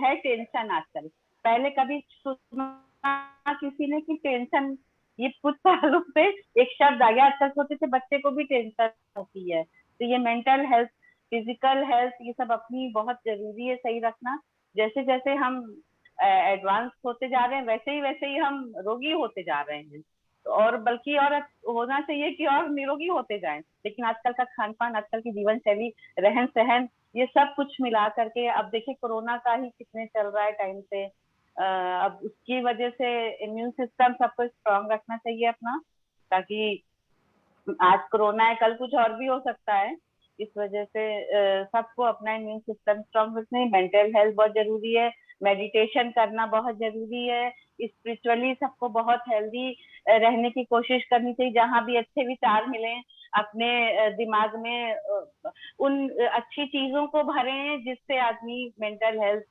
है टेंशन, आजकल पहले कभी सुना किसी ने कि टेंशन, ये कुछ सालों से एक शब्द आ गया। आजकल छोटे से बच्चे को भी टेंशन होती है तो ये मेंटल हेल्थ, फिजिकल हेल्थ, ये सब अपनी बहुत जरूरी है सही रखना। जैसे जैसे हम एडवांस होते जा रहे हैं वैसे ही हम रोगी होते जा रहे हैं, और बल्कि और होना चाहिए कि और निरोगी होते जाएं। लेकिन आजकल का खान पान, आजकल की जीवन शैली, रहन सहन, ये सब कुछ मिला करके, अब देखिए कोरोना का ही कितने चल रहा है टाइम से, अब उसकी वजह से इम्यून सिस्टम सबको स्ट्रांग रखना चाहिए अपना, ताकि आज कोरोना है कल कुछ और भी हो सकता है। इस वजह से सबको अपना इम्यून सिस्टम स्ट्रांग रखना है। मेंटल हेल्थ बहुत जरूरी है, मेडिटेशन करना बहुत जरूरी है, स्पिरिचुअली सबको बहुत हेल्दी रहने की कोशिश करनी चाहिए। जहां भी अच्छे विचार मिलें अपने दिमाग में उन अच्छी चीजों को भरें जिससे आदमी मेंटल हेल्थ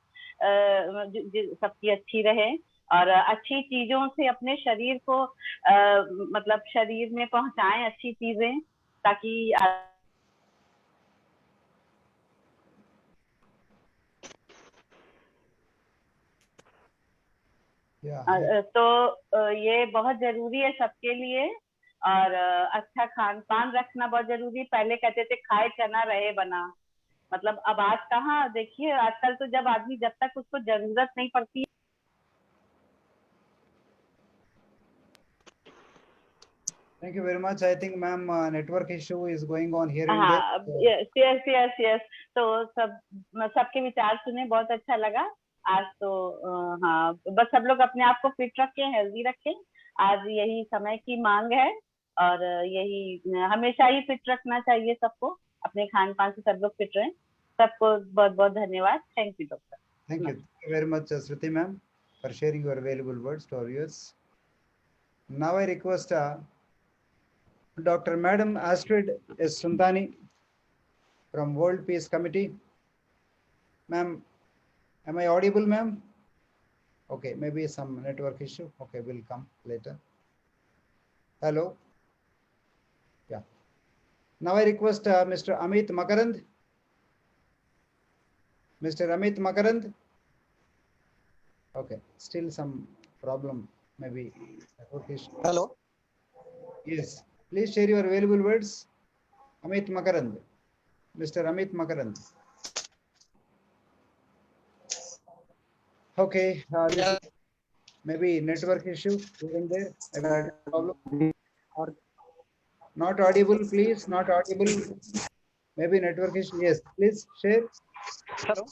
सबकी अच्छी रहे, और अच्छी चीजों से अपने शरीर को मतलब शरीर में पहुंचाएं अच्छी चीजें, ताकि तो ये बहुत जरूरी है सबके लिए। और अच्छा खान पान रखना बहुत जरूरी है। पहले कहते थे खाए चना रहे बना, मतलब अब आज कहाँ, देखिए आजकल तो जब आदमी, जब तक उसको जरूरत नहीं पड़ती। Thank you very much. I think, ma'am, network issue is going on here and there. हाँ, यस। तो सबके विचार सुने, बहुत अच्छा लगा आज तो। हाँ, बस सब लोग अपने आप को फिट रखें, हेल्दी रखें। आज यही समय की मांग है, और यही हमेशा ही फिट रखना चाहिए सबको, अपने खान पान से सब लोग फिट रहें। सबको बहुत बहुत धन्यवाद। Thank you doctor. Thank you very much, Shruti ma'am, for sharing your valuable words to our viewers. Now I request Dr. Madam Astrid S. Suntani from World Peace Committee. Ma'am, am I audible, ma'am? Okay, maybe some network issue. Okay, we'll come later. Hello. Yeah. Now I request Mr. Amit Makarand. Mr. Amit Makarand. Okay, still some problem, maybe network issue. Hello. Yes, please share your valuable words. Amit Makarand. Mr. Amit Makarand. Okay, Yeah. maybe network issue even there. Maybe problem. Not audible, please. Not audible. Maybe network issue. Yes, please share. Hello.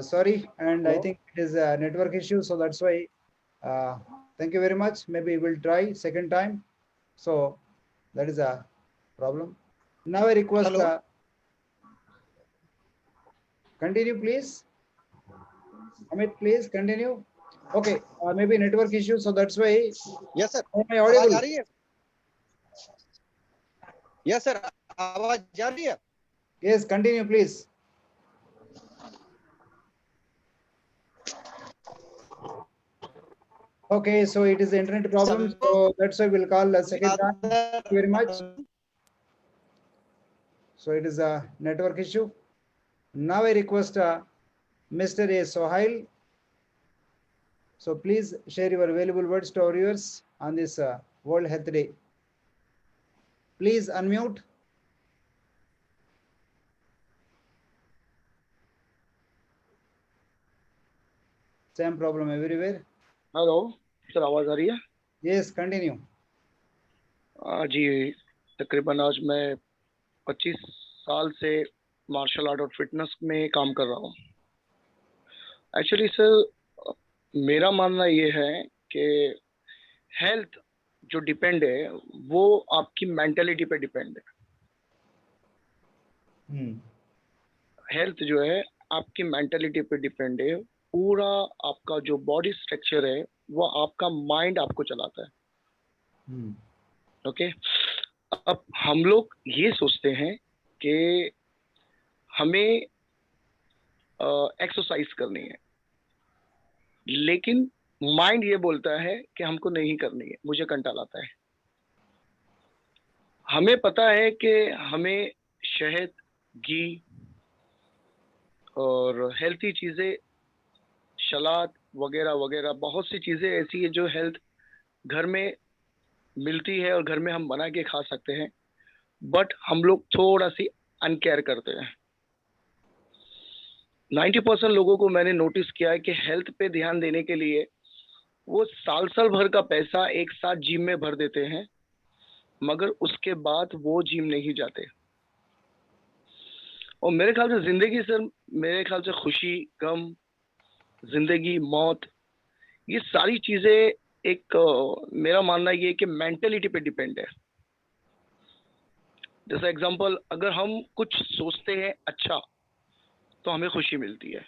Sorry, and I Hello? think it is a network issue, so that's why. Thank you very much. Maybe we'll try second time. So that is a problem. Now I request. Hello? Continue, please. Amit, please continue. Okay, maybe network issue, so that's why. Yes, sir. Am I audible? आवाज आ रही है? Yes, sir. आवाज जा रही है? Yes, continue, please. Okay, so it is the internet problem, so that's why we'll call a second time. Thank you very much. So it is a network issue. Now I request Mr. A. Sohail. So please share your valuable words to our viewers on this World Health Day. Please unmute. Same problem everywhere. Hello sir, आवाज आ रही है? Yes, continue. जी, तकरीबन आज मैं 25 साल से martial art और fitness में काम कर रहा हूँ। एक्चुअली सर, मेरा मानना ये है कि हेल्थ जो डिपेंड है वो आपकी मेंटेलिटी पे डिपेंड है। हेल्थ जो है आपकी मेंटेलिटी पे डिपेंड है। पूरा आपका जो बॉडी स्ट्रक्चर है वो आपका माइंड आपको चलाता है। ओके, अब हम लोग ये सोचते हैं कि हमें एक्सरसाइज करनी है, लेकिन माइंड ये बोलता है कि हमको नहीं करनी है, मुझे कंटाल आता है। हमें पता है कि हमें शहद, घी और हेल्थी चीजें, सलाद वगैरह वगैरह बहुत सी चीजें ऐसी है जो हेल्थ घर में मिलती है और घर में हम बना के खा सकते हैं, बट हम लोग थोड़ा सी अनकेयर करते हैं। 90% लोगों को मैंने नोटिस किया है कि हेल्थ पे ध्यान देने के लिए वो साल भर का पैसा एक साथ जिम में भर देते हैं, मगर उसके बाद वो जिम नहीं जाते। और मेरे ख्याल से जिंदगी सर, मेरे ख्याल से खुशी, गम, जिंदगी, मौत, ये सारी चीजें एक मेरा मानना ये है कि मेंटेलिटी पे डिपेंड है। जैसे एग्जांपल, अगर हम कुछ सोचते हैं अच्छा तो हमें खुशी मिलती है,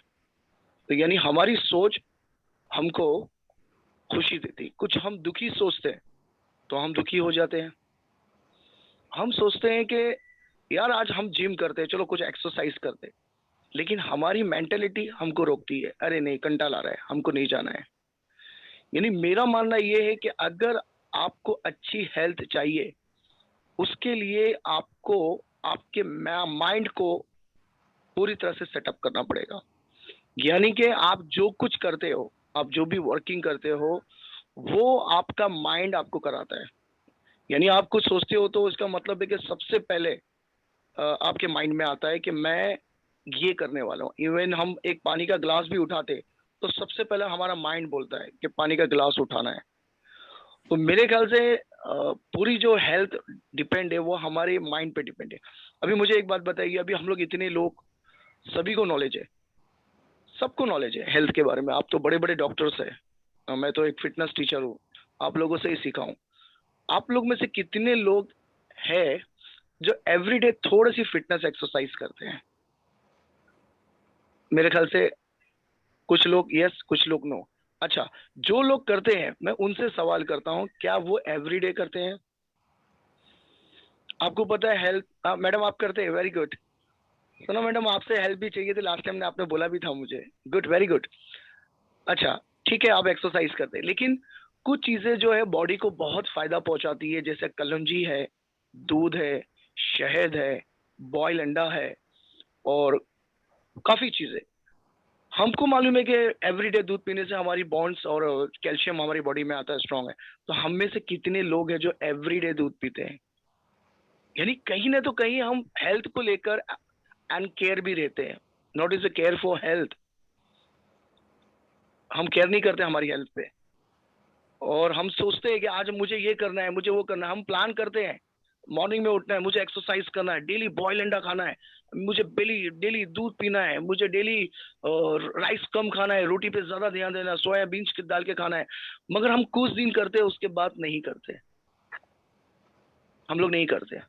तो यानी हमारी सोच हमको खुशी देती। कुछ हम दुखी सोचते हैं तो हम दुखी हो जाते हैं। हम सोचते हैं कि यार आज हम जिम करते हैं, चलो कुछ एक्सरसाइज करते हैं, लेकिन हमारी मेंटेलिटी हमको रोकती है, अरे नहीं कंटाल आ रहा है, हमको नहीं जाना है। यानी मेरा मानना ये है कि अगर आपको अच्छी हेल्थ चाहिए, उसके लिए आपको आपके माइंड को पूरी तरह से सेटअप करना पड़ेगा। यानी कि आप जो कुछ करते हो, आप जो भी वर्किंग करते हो, वो आपका माइंड आपको कराता है। यानी आप कुछ सोचते हो तो इसका मतलब है कि सबसे पहले आपके माइंड में आता है कि मैं ये करने वाला हूँ। इवन हम एक पानी का ग्लास भी उठाते तो सबसे पहले हमारा माइंड बोलता है कि पानी का ग्लास उठाना है। तो मेरे ख्याल से पूरी जो हेल्थ डिपेंड है वो हमारे माइंड पे डिपेंड है। अभी मुझे एक बात बताइए, अभी हम लोग इतने लोग, सभी को नॉलेज है, सबको नॉलेज है हेल्थ के बारे में। आप तो बड़े बड़े डॉक्टर्स हैं, मैं तो एक फिटनेस टीचर हूँ, आप लोगों से ही सीखा हूँ। आप लोग में से कितने लोग हैं जो एवरीडे थोड़ी सी फिटनेस एक्सरसाइज करते हैं? मेरे ख्याल से कुछ लोग यस, कुछ लोग नो। अच्छा, जो लोग करते हैं मैं उनसे सवाल करता हूं, क्या वो एवरीडे करते हैं? आपको पता है हेल्थ, मैडम आप करते हैं, वेरी गुड। सुनो मैडम, आपसे हेल्प भी चाहिए थी, लास्ट टाइम आपने बोला भी था मुझे, गुड, वेरी गुड। अच्छा ठीक है, आप एक्सरसाइज करते हैं, लेकिन कुछ चीजें जो है बॉडी को बहुत फायदा पहुंचाती है, जैसे कलौंजी है, दूध है, शहद है, बॉयल अंडा है, और काफी चीजें। हमको मालूम है कि एवरीडे दूध पीने से हमारी बॉन्ड्स और कैल्शियम हमारी बॉडी में आता है, स्ट्रांग है। तो हम में से कितने लोग हैं जो एवरीडे दूध पीते हैं? यानी कहीं ना तो कहीं हम हेल्थ को लेकर एंड केयर भी रहते हैं, not is a care for health. हम केयर नहीं करते हमारी हेल्थ पे, और हम सोचते हैं कि आज मुझे ये करना है, मुझे वो करना है। हम प्लान करते हैं, मॉर्निंग में उठना है, मुझे एक्सरसाइज करना है, डेली बॉयल अंडा खाना है, मुझे डेली दूध पीना है, मुझे डेली राइस कम खाना है, रोटी पे ज्यादा ध्यान देना, सोयाबीन डाल के खाना है। मगर हम कुछ दिन करते हैं, उसके बाद नहीं करते, हम लोग नहीं करते।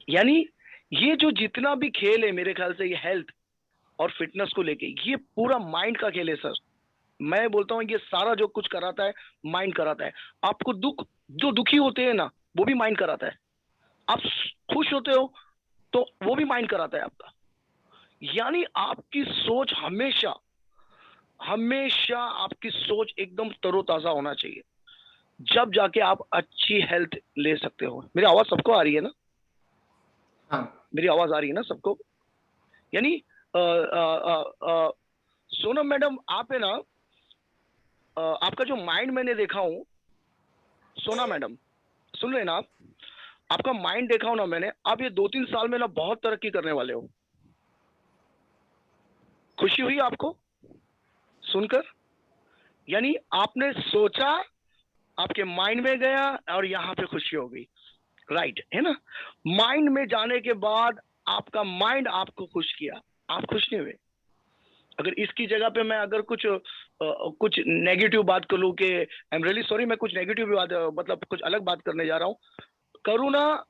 यानी ये जो जितना भी खेल है, मेरे ख्याल से ये हेल्थ और फिटनेस को लेके, ये पूरा माइंड का खेल है सर। मैं बोलता हूँ ये सारा जो कुछ कराता है माइंड कराता है। आपको जो दुखी होते हैं ना, वो भी माइंड कराता है। आप खुश होते हो तो वो भी माइंड कराता है आपका। यानी आपकी सोच हमेशा आपकी सोच एकदम तरोताजा होना चाहिए, जब जाके आप अच्छी हेल्थ ले सकते हो। मेरी आवाज सबको आ रही है ना? हाँ, मेरी आवाज आ रही है ना सबको? यानी सोनम मैडम, आप है ना, आपका जो माइंड मैंने देखा हूं, सोना मैडम सुन रहे हैं ना आप? आपका माइंड देखा हूं ना मैंने, आप ये 2-3 साल में ना बहुत तरक्की करने वाले हो। खुशी हुई आपको सुनकर? यानी आपने सोचा, आपके माइंड में गया और यहाँ पे खुशी हो गई, राइट है ना? माइंड में जाने के बाद आपका माइंड आपको खुश किया, आप खुश नहीं हुए। अगर इसकी जगह पे मैं अगर कुछ नेगेटिव बात कर लूं कि आई एम रियली सॉरी, मैं कुछ नेगेटिव बात, मतलब कुछ अलग बात करने जा रहा हूं, करुणा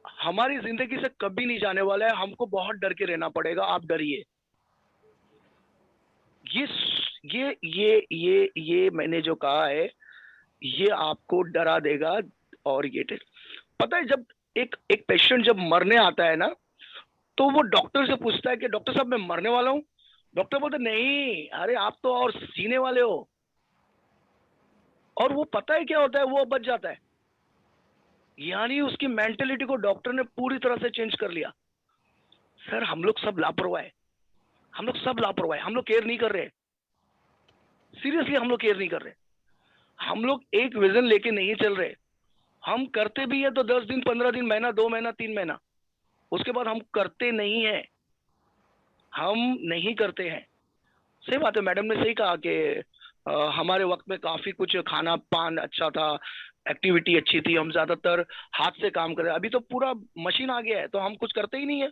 हमारी जिंदगी से कभी नहीं जाने वाला है, हमको बहुत डर के रहना पड़ेगा। आप डरिए, ये मैंने जो कहा है ये आपको डरा देगा। और ये पता है, जब एक पेशेंट जब मरने आता है ना, तो वो डॉक्टर से पूछता है कि डॉक्टर साहब मैं मरने वाला हूं। डॉक्टर बोलते नहीं, अरे आप तो और सीने वाले हो। और वो पता है क्या होता है, वो बच जाता है। यानी उसकी मेंटेलिटी को डॉक्टर ने पूरी तरह से चेंज कर लिया। सर हम लोग सब लापरवाह है, हम लोग केयर नहीं कर रहे, सीरियसली हम लोग केयर नहीं कर रहे। हम लोग एक विजन लेके नहीं चल रहे। हम करते भी है तो 10 दिन, 15 दिन, महीना, 2 महीना, 3 महीना, उसके बाद हम करते नहीं है, हम नहीं करते हैं। सही बात है, मैडम ने सही कहा कि हमारे वक्त में काफी कुछ खाना पान अच्छा था, एक्टिविटी अच्छी थी, हम ज्यादातर हाथ से काम कर रहे हैं। अभी तो पूरा मशीन आ गया है तो हम कुछ करते ही नहीं है,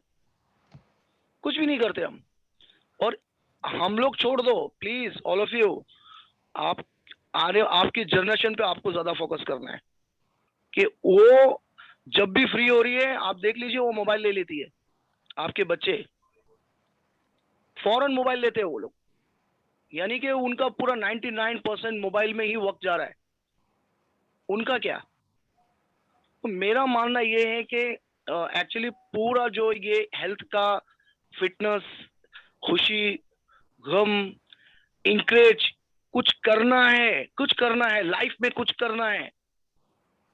कुछ भी नहीं करते हम। और हम लोग छोड़ दो प्लीज, ऑल ऑफ यू, आप आपकी जनरेशन पे आपको ज्यादा फोकस करना है कि वो जब भी फ्री हो रही है, आप देख लीजिए वो मोबाइल ले लेती है। आपके बच्चे फौरन मोबाइल लेते हैं वो लोग, यानी कि उनका पूरा 99% मोबाइल में ही वक्त जा रहा है। उनका क्या? तो मेरा मानना ये है कि एक्चुअली पूरा जो ये हेल्थ का, फिटनेस, खुशी, गम, इंकरेज, कुछ करना है, कुछ करना है लाइफ में, कुछ करना है।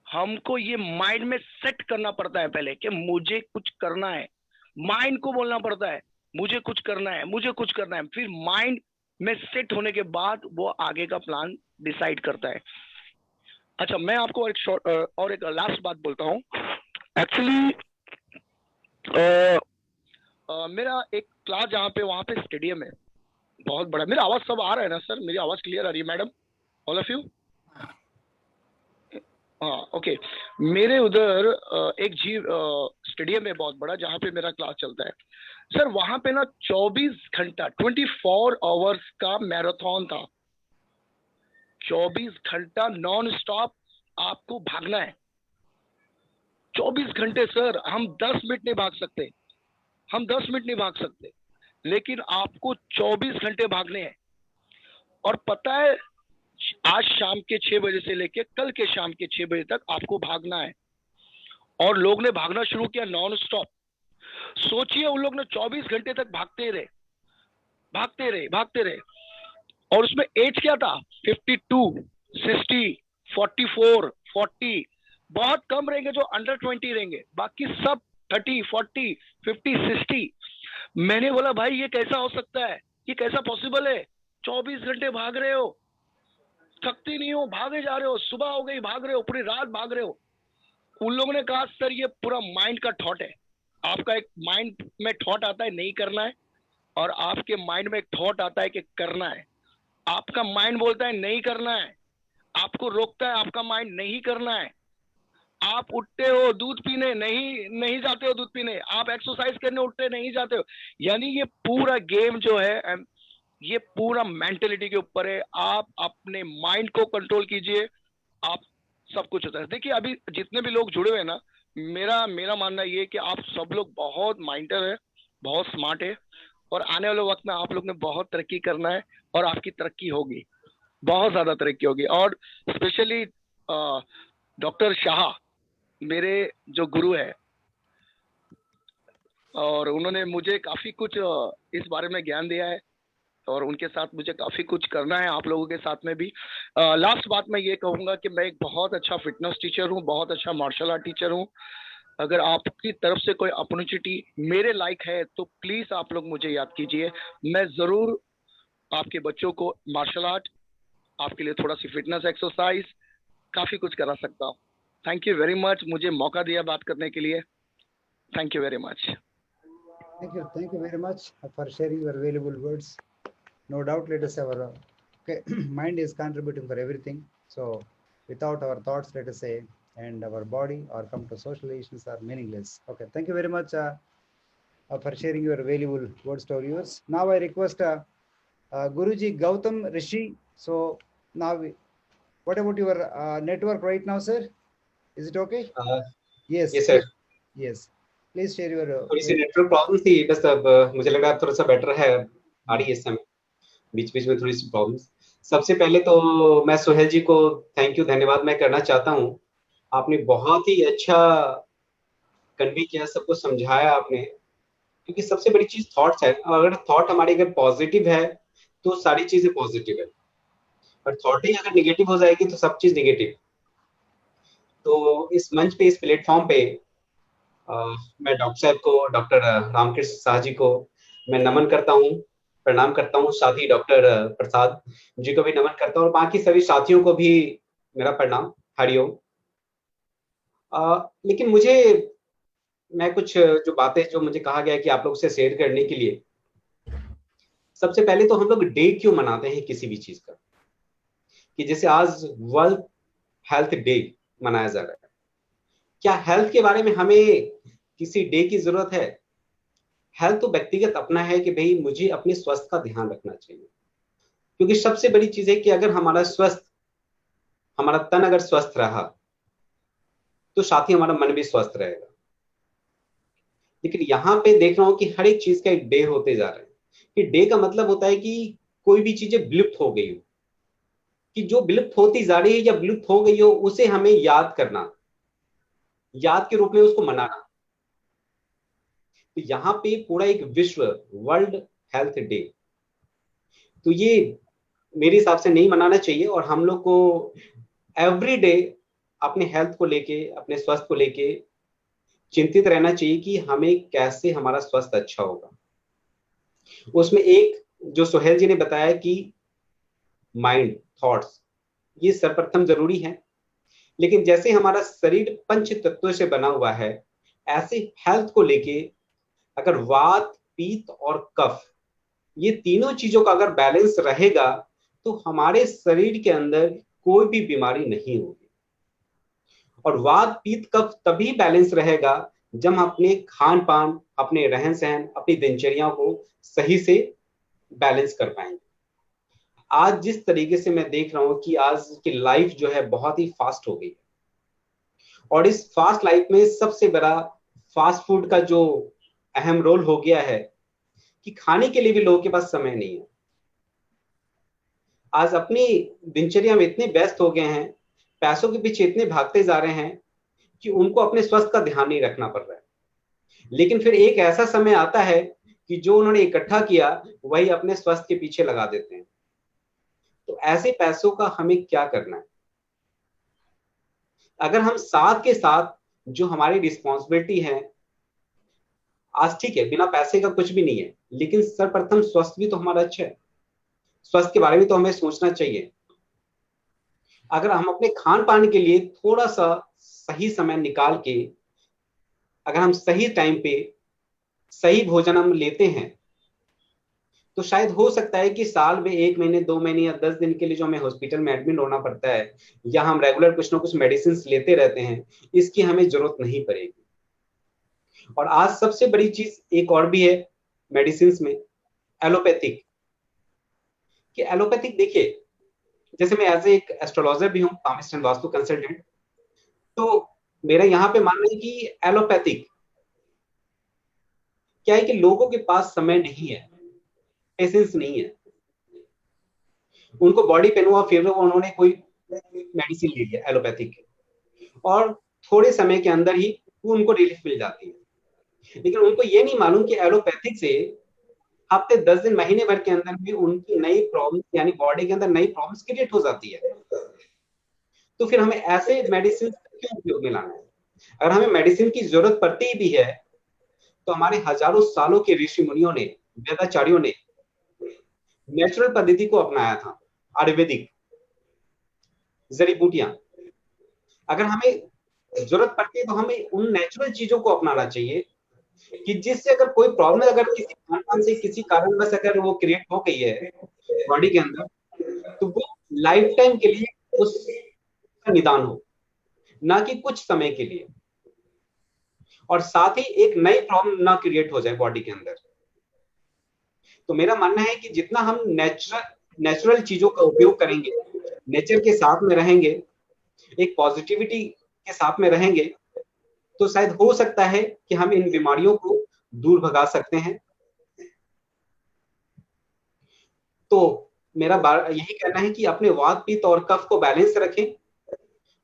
हमको ये माइंड में सेट करना पड़ता है पहले कि मुझे कुछ करना है। माइंड को बोलना पड़ता है मुझे कुछ करना है, मुझे कुछ करना है। फिर माइंड में सेट होने के बाद वो आगे का प्लान डिसाइड करता है। अच्छा, मैं आपको एक लास्ट बात बोलता हूँ। एक्चुअली मेरा एक क्लास जहाँ पे, वहाँ पे स्टेडियम है बहुत बड़ा। मेरा आवाज सब आ रहा है ना सर? मेरी आवाज क्लियर आ रही है मैडम, ऑल ऑफ यू? हाँ, ओके। मेरे उधर एक स्टेडियम है बहुत बड़ा जहाँ पे मेरा क्लास चलता है सर। वहां पे ना 24 घंटा 24 आवर्स का मैराथन था। 24 घंटा नॉन स्टॉप आपको भागना है। 24 घंटे सर। हम 10 मिनट नहीं भाग सकते, हम 10 मिनट नहीं भाग सकते, लेकिन आपको 24 घंटे भागने हैं। और पता है, आज शाम के 6 बजे से लेके कल के शाम के 6 बजे तक आपको भागना है। और लोग ने भागना शुरू किया नॉन स्टॉप। सोचिए, उन लोग ने 24 घंटे तक भागते रहे, भागते रहे, भागते रहे। और उसमें एज क्या था? 52, 60, 44, 40। बहुत कम रहेंगे जो अंडर 20 रहेंगे, बाकी सब 30, 40, 50, 60। मैंने बोला भाई ये कैसा हो सकता है, ये कैसा पॉसिबल है? 24 घंटे भाग रहे हो, थकते नहीं हो, भागे जा रहे हो, सुबह हो गई भाग रहे हो, पूरी रात भाग रहे हो। उन लोगों ने कहा सर ये पूरा माइंड का थॉट है। आपका एक माइंड में थॉट आता है नहीं करना है, और आपके माइंड में एक थॉट आता है कि करना है। आपका माइंड बोलता है नहीं करना है, आपको रोकता है आपका माइंड नहीं करना है। आप उठते हो दूध पीने, नहीं जाते हो दूध पीने। आप एक्सरसाइज करने उठते नहीं जाते हो। यानी ये पूरा गेम जो है, ये पूरा मेंटेलिटी के ऊपर है। आप अपने माइंड को कंट्रोल कीजिए, आप सब कुछ होता है। देखिए अभी जितने भी लोग जुड़े हुए हैं ना, मेरा मानना ये है कि आप सब लोग बहुत माइंडर है, बहुत स्मार्ट है, और आने वाले वक्त में आप लोग ने बहुत तरक्की करना है, और आपकी तरक्की होगी, बहुत ज्यादा तरक्की होगी। और स्पेशली डॉक्टर शाह मेरे जो गुरु है, और उन्होंने मुझे काफी कुछ इस बारे में ज्ञान दिया है, और उनके साथ मुझे काफी कुछ करना है, आप लोगों के साथ में भी। लास्ट बात मैं ये कहूंगा कि मैं एक बहुत अच्छा फिटनेस टीचर हूँ, बहुत अच्छा मार्शल आर्ट टीचर हूँ। अगर आपकी तरफ से कोई अपॉर्चुनिटी मेरे लायक है तो प्लीज आप लोग मुझे याद कीजिए। मैं जरूर आपके बच्चों को मार्शल आर्ट, आपके लिए थोड़ा सी फिटनेस एक्सरसाइज, काफी कुछ करा सकता हूँ। थैंक यू वेरी मच, मुझे मौका दिया बात करने के लिए। Thank you very much. Thank you very much for sharing your valuable words. No doubt, let us have our mind is contributing for everything. So without our thoughts, let us say, and our body or come to social relations are meaningless. Okay, thank you very much for sharing your valuable words to our viewers. Now I request Guruji Gautam Rishi. So now what about your network right now, sir? Is it okay? Yes. Yes sir. Yes, please share your थोड़ी सी network problem थी, बस अब मुझे लग रहा है थोड़ा सा बेटर है, आ रही है इस समय। बीच बीच में थोड़ी सी प्रॉब्लम। सबसे पहले तो मैं सुहेल जी को थैंक यू, धन्यवाद मैं करना चाहता हूँ। आपने बहुत ही अच्छा कन्वे किया, सबको समझाया आपने, क्योंकि सबसे बड़ी चीज थॉट्स है। अगर थॉट हमारे अगर पॉजिटिव है तो सारी चीजें पॉजिटिव है, और थॉट ही अगर निगेटिव हो जाएगी तो सब चीज निगेटिव। तो इस मंच पे, इस प्लेटफॉर्म पे मैं डॉक्टर साहब को, डॉक्टर रामकृष्ण शाह जी को मैं नमन करता हूँ, प्रणाम करता हूँ। साथ ही डॉक्टर प्रसाद जी को भी नमन करता हूँ, और बाकी सभी साथियों को भी मेरा प्रणाम, हरिओम। लेकिन मैं कुछ जो बातें जो मुझे कहा गया कि आप लोग से शेयर करने के लिए, सबसे पहले तो हम लोग डे क्यों मनाते हैं किसी भी चीज का, कि जैसे आज वर्ल्ड हेल्थ डे मनाया जा रहा है। क्या हेल्थ के बारे में हमें किसी डे की जरूरत है? हेल्थ तो व्यक्तिगत अपना है कि भाई मुझे अपने स्वास्थ्य का ध्यान रखना चाहिए, क्योंकि सबसे बड़ी चीज है कि अगर हमारा तन अगर स्वस्थ रहा तो साथ ही हमारा मन भी स्वस्थ रहेगा। लेकिन यहाँ पे देख रहा हूं कि हर एक चीज का एक डे होते जा रहा है, कि डे का मतलब होता है कि कोई भी चीजें विलुप्त हो गई हो, कि जो विलुप्त होती जा रही है या विलुप्त हो गई हो उसे हमें याद करना, याद के रूप में उसको मनाना। तो यहाँ पे पूरा एक विश्व वर्ल्ड हेल्थ डे, तो ये मेरे हिसाब से नहीं मनाना चाहिए, और हम लोग को एवरी डे अपने हेल्थ को लेके, अपने स्वास्थ्य को लेके चिंतित रहना चाहिए कि हमें कैसे हमारा स्वास्थ्य अच्छा होगा। उसमें एक जो सोहेल जी ने बताया कि माइंड, थॉट्स, ये सर्वप्रथम जरूरी है। लेकिन जैसे हमारा शरीर पंच तत्वों से बना हुआ है, ऐसे हेल्थ को लेके अगर वात, पित्त और कफ, ये तीनों चीजों का अगर बैलेंस रहेगा तो हमारे शरीर के अंदर कोई भी बीमारी नहीं होगी। और वात, पित्त, कफ तभी बैलेंस रहेगा जब हम अपने खान पान, अपने रहन सहन, अपनी दिनचर्या को सही से बैलेंस कर पाएंगे। आज जिस तरीके से मैं देख रहा हूं कि आज की लाइफ जो है बहुत ही फास्ट हो गई है, और इस फास्ट लाइफ में सबसे बड़ा फास्ट फूड का जो अहम रोल हो गया है कि खाने के लिए भी लोगों के पास समय नहीं है। आज अपनी दिनचर्या में इतने व्यस्त हो गए हैं, पैसों के पीछे इतने भागते जा रहे हैं कि उनको अपने स्वास्थ्य का ध्यान नहीं रखना पड़ रहा है। लेकिन फिर एक ऐसा समय आता है कि जो उन्होंने इकट्ठा किया वही अपने स्वास्थ्य के पीछे लगा देते हैं। तो ऐसे पैसों का हमें क्या करना है? अगर हम साथ के साथ जो हमारी रिस्पॉन्सिबिलिटी है, आज ठीक है बिना पैसे का कुछ भी नहीं है, लेकिन सर्वप्रथम स्वास्थ्य भी तो हमारा अच्छा है, स्वास्थ्य के बारे में तो हमें सोचना चाहिए। अगर हम अपने खान पान के लिए थोड़ा सा सही समय निकाल के, अगर हम सही टाइम पे सही भोजन हम लेते हैं, तो शायद हो सकता है कि साल में 1 महीने, 2 महीने या 10 दिन के लिए जो हमें हॉस्पिटल में एडमिट होना पड़ता है, या हम रेगुलर कुछ ना कुछ मेडिसिन लेते रहते हैं, इसकी हमें जरूरत नहीं पड़ेगी। और आज सबसे बड़ी चीज एक और भी है मेडिसिन में, एलोपैथिक। कि एलोपैथिक देखिए, जैसे मैं एज एक एस्ट्रोलॉजर भी हूं, पामिस्ट एंड वास्तु कंसल्टेंट, तो मेरा यहाँ पे मानना है कि एलोपैथिक क्या है कि लोगों के पास समय नहीं है, पेशेंस नहीं है। उनको बॉडी पेन हुआ, फीवर हुआ, उन्होंने कोई मेडिसिन ले लिया एलोपैथिक के, और थोड़े समय के अंदर ही उनको रिलीफ मिल जाती है। लेकिन उनको ये नहीं मालूम कि एलोपैथिक से हफ्ते, 10 दिन, महीने भर के अंदर भी उनकी नई प्रॉब्लम, यानी बॉडी के अंदर नई प्रॉब्लम्स क्रिएट हो जाती है। तो फिर हमें ऐसे मेडिसिन क्यों उपयोग में लाना है? अगर हमें मेडिसिन की जरूरत पड़ती भी है, तो हमारे हजारों सालों के ऋषि मुनियों ने, वेदाचार्यों ने नेचुरल पद्धति को अपनाया था, आयुर्वेदिक जड़ी बूटियां। अगर हमें जरूरत पड़ती है तो हमें उन नेचुरल चीजों को अपनाना चाहिए, कि जिससे अगर कोई प्रॉब्लम, अगर किसी खानपान से किसी कारणवश अगर वो क्रिएट हो गई है बॉडी के अंदर, तो वो लाइफ टाइम के लिए उसका निदान हो, ना कि कुछ समय के लिए, और साथ ही एक नई प्रॉब्लम ना क्रिएट हो जाए बॉडी के अंदर। तो मेरा मानना है कि जितना हम नेचुरल चीजों का उपयोग करेंगे, नेचर के साथ में रहेंगे, एक पॉजिटिविटी के साथ में रहेंगे, तो शायद हो सकता है कि हम इन बीमारियों को दूर भगा सकते हैं। तो मेरा यही कहना है कि अपने वात, पित्त और कफ को बैलेंस रखें,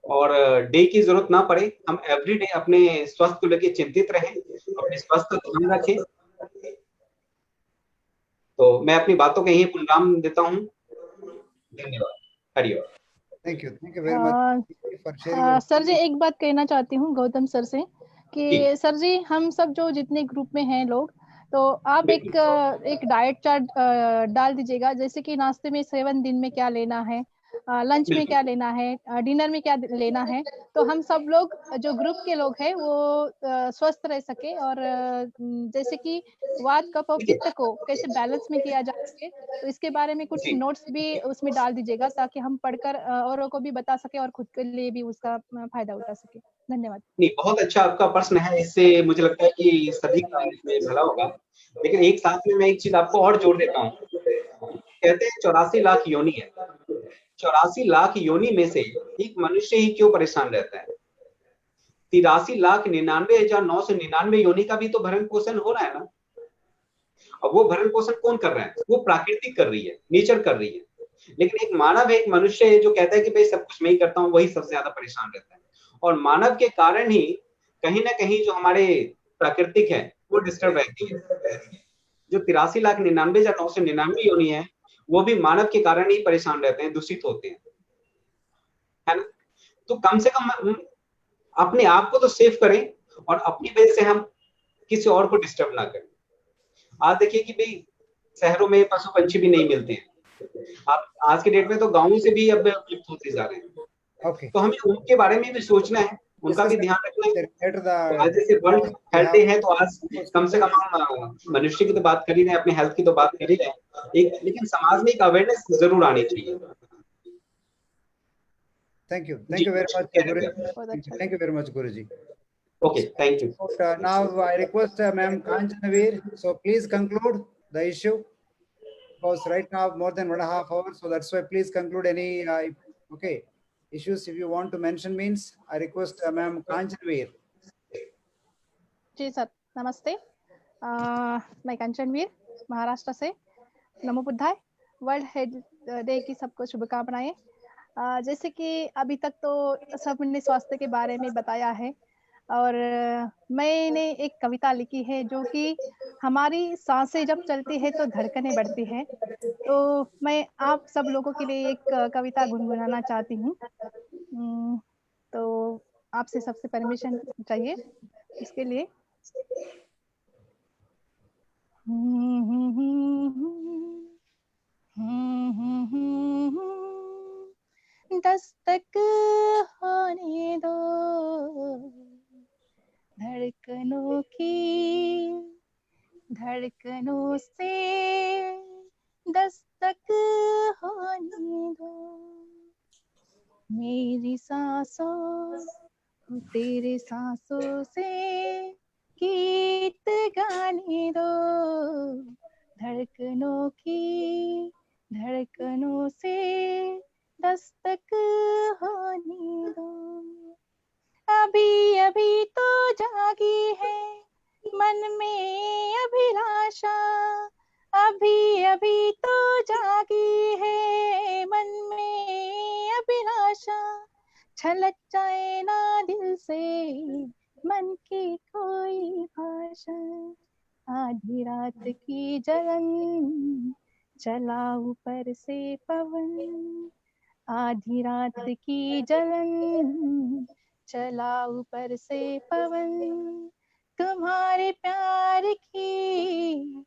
और डे की जरूरत ना पड़े, हम एवरी डे अपने स्वास्थ्य को लेकर चिंतित रहें, अपने स्वास्थ्य का ध्यान रखें। तो मैं अपनी बातों को यही पूर्णविराम देता हूँ। धन्यवाद, Hari Om. Thank you very much for sharing. Sir ji एक बात कहना चाहती हूँ गौतम सर से, कि सर जी हम सब जो जितने ग्रुप में हैं लोग, तो आप एक डाइट चार्ट डाल दीजिएगा, जैसे कि नाश्ते में 7 दिन में क्या लेना है, लंच में क्या लेना है, डिनर में क्या लेना है, तो हम सब लोग जो ग्रुप के लोग हैं वो स्वस्थ रह सके और जैसे कि वात कफ और पित्त को कैसे बैलेंस में किया जा सके, तो इसके बारे में कुछ नोट्स भी उसमें डाल दीजिएगा ताकि हम पढ़कर औरों को भी बता सके और खुद के लिए भी उसका फायदा उठा सके। धन्यवाद। नहीं, बहुत अच्छा आपका प्रश्न है, इससे मुझे लगता है कि सभी का इसमें भला होगा। लेकिन एक साथ में मैं एक चीज आपको और जोड़ देता हूँ। कहते हैं 84 लाख योनि है, 84 लाख योनि में से एक मनुष्य ही क्यों परेशान रहता है? 83,99,999 योनि का भी तो भरण पोषण हो रहा है ना। अब वो भरण पोषण कौन कर रहा है? वो प्राकृतिक कर रही है, नेचर कर रही है। लेकिन एक मानव है, एक मनुष्य है जो कहता है कि भाई सब कुछ मैं ही करता हूँ, वही सबसे ज्यादा परेशान रहता है। और मानव के कारण ही कहीं ना कहीं जो हमारे प्राकृतिक है वो डिस्टर्ब रहती है। जो 83,99,999 योनि है वो भी मानव के कारण ही परेशान रहते हैं, दूषित होते हैं, है ना। तो कम से कम अपने आप को तो सेफ करें और अपनी वजह से हम किसी और को डिस्टर्ब ना करें। आज देखिए कि भाई शहरों में पशु पंछी भी नहीं मिलते हैं, आप आज के डेट में तो गांवों से भी अब विलुप्त होते जा रहे हैं। तो हमें उनके बारे में भी सोचना है, उनका भी ध्यान रखना है। तो आज जैसे वर्ल्ड हेल्थ डे है, तो आज कम से कम हम मनुष्य की तो बात कर ही रहे हैं, अपने हेल्थ की तो बात कर ही रहे हैं, लेकिन समाज में एक अवेयरनेस जरूर आनी चाहिए। Thank you very much, Guruji. Thank you very much, Guruji. Okay, thank you. Now I request Ma'am Kanchanveer, so please conclude the issue, because right now more than 1.5 hours, so that's why please conclude any issues if you want to mention means. I request Ma'am Kanchanveer. जी sir, नमस्ते। मैं कंचनवीर महाराष्ट्र से। नमो बुद्धाय। World health day की सबको शुभकामनाएं। जैसे कि अभी तक तो सबने स्वास्थ्य के बारे में बताया है और मैंने एक कविता लिखी है जो कि हमारी सांसें जब चलती है तो धड़कनें बढ़ती है। तो मैं आप सब लोगों के लिए एक कविता गुनगुनाना चाहती हूँ। तो आपसे सबसे परमिशन चाहिए इसके लिए। दस्तक होने दो धड़कनों की, धड़कनों से दस्तक होने दो, मेरी सांसों तेरे सांसों से गीत गाने दो, धड़कनों की, धड़कनों से दस्तक होने दो। अभी अभी तो जागी है मन में अभिलाषा, अभी अभी तो जागी है मन में अभिलाषा, छलक जाए ना दिल से मन की कोई भाषा। आधी रात की जलन चला ऊपर से पवन, आधी रात की जलन चला ऊपर से पवन, तुम्हारे प्यार की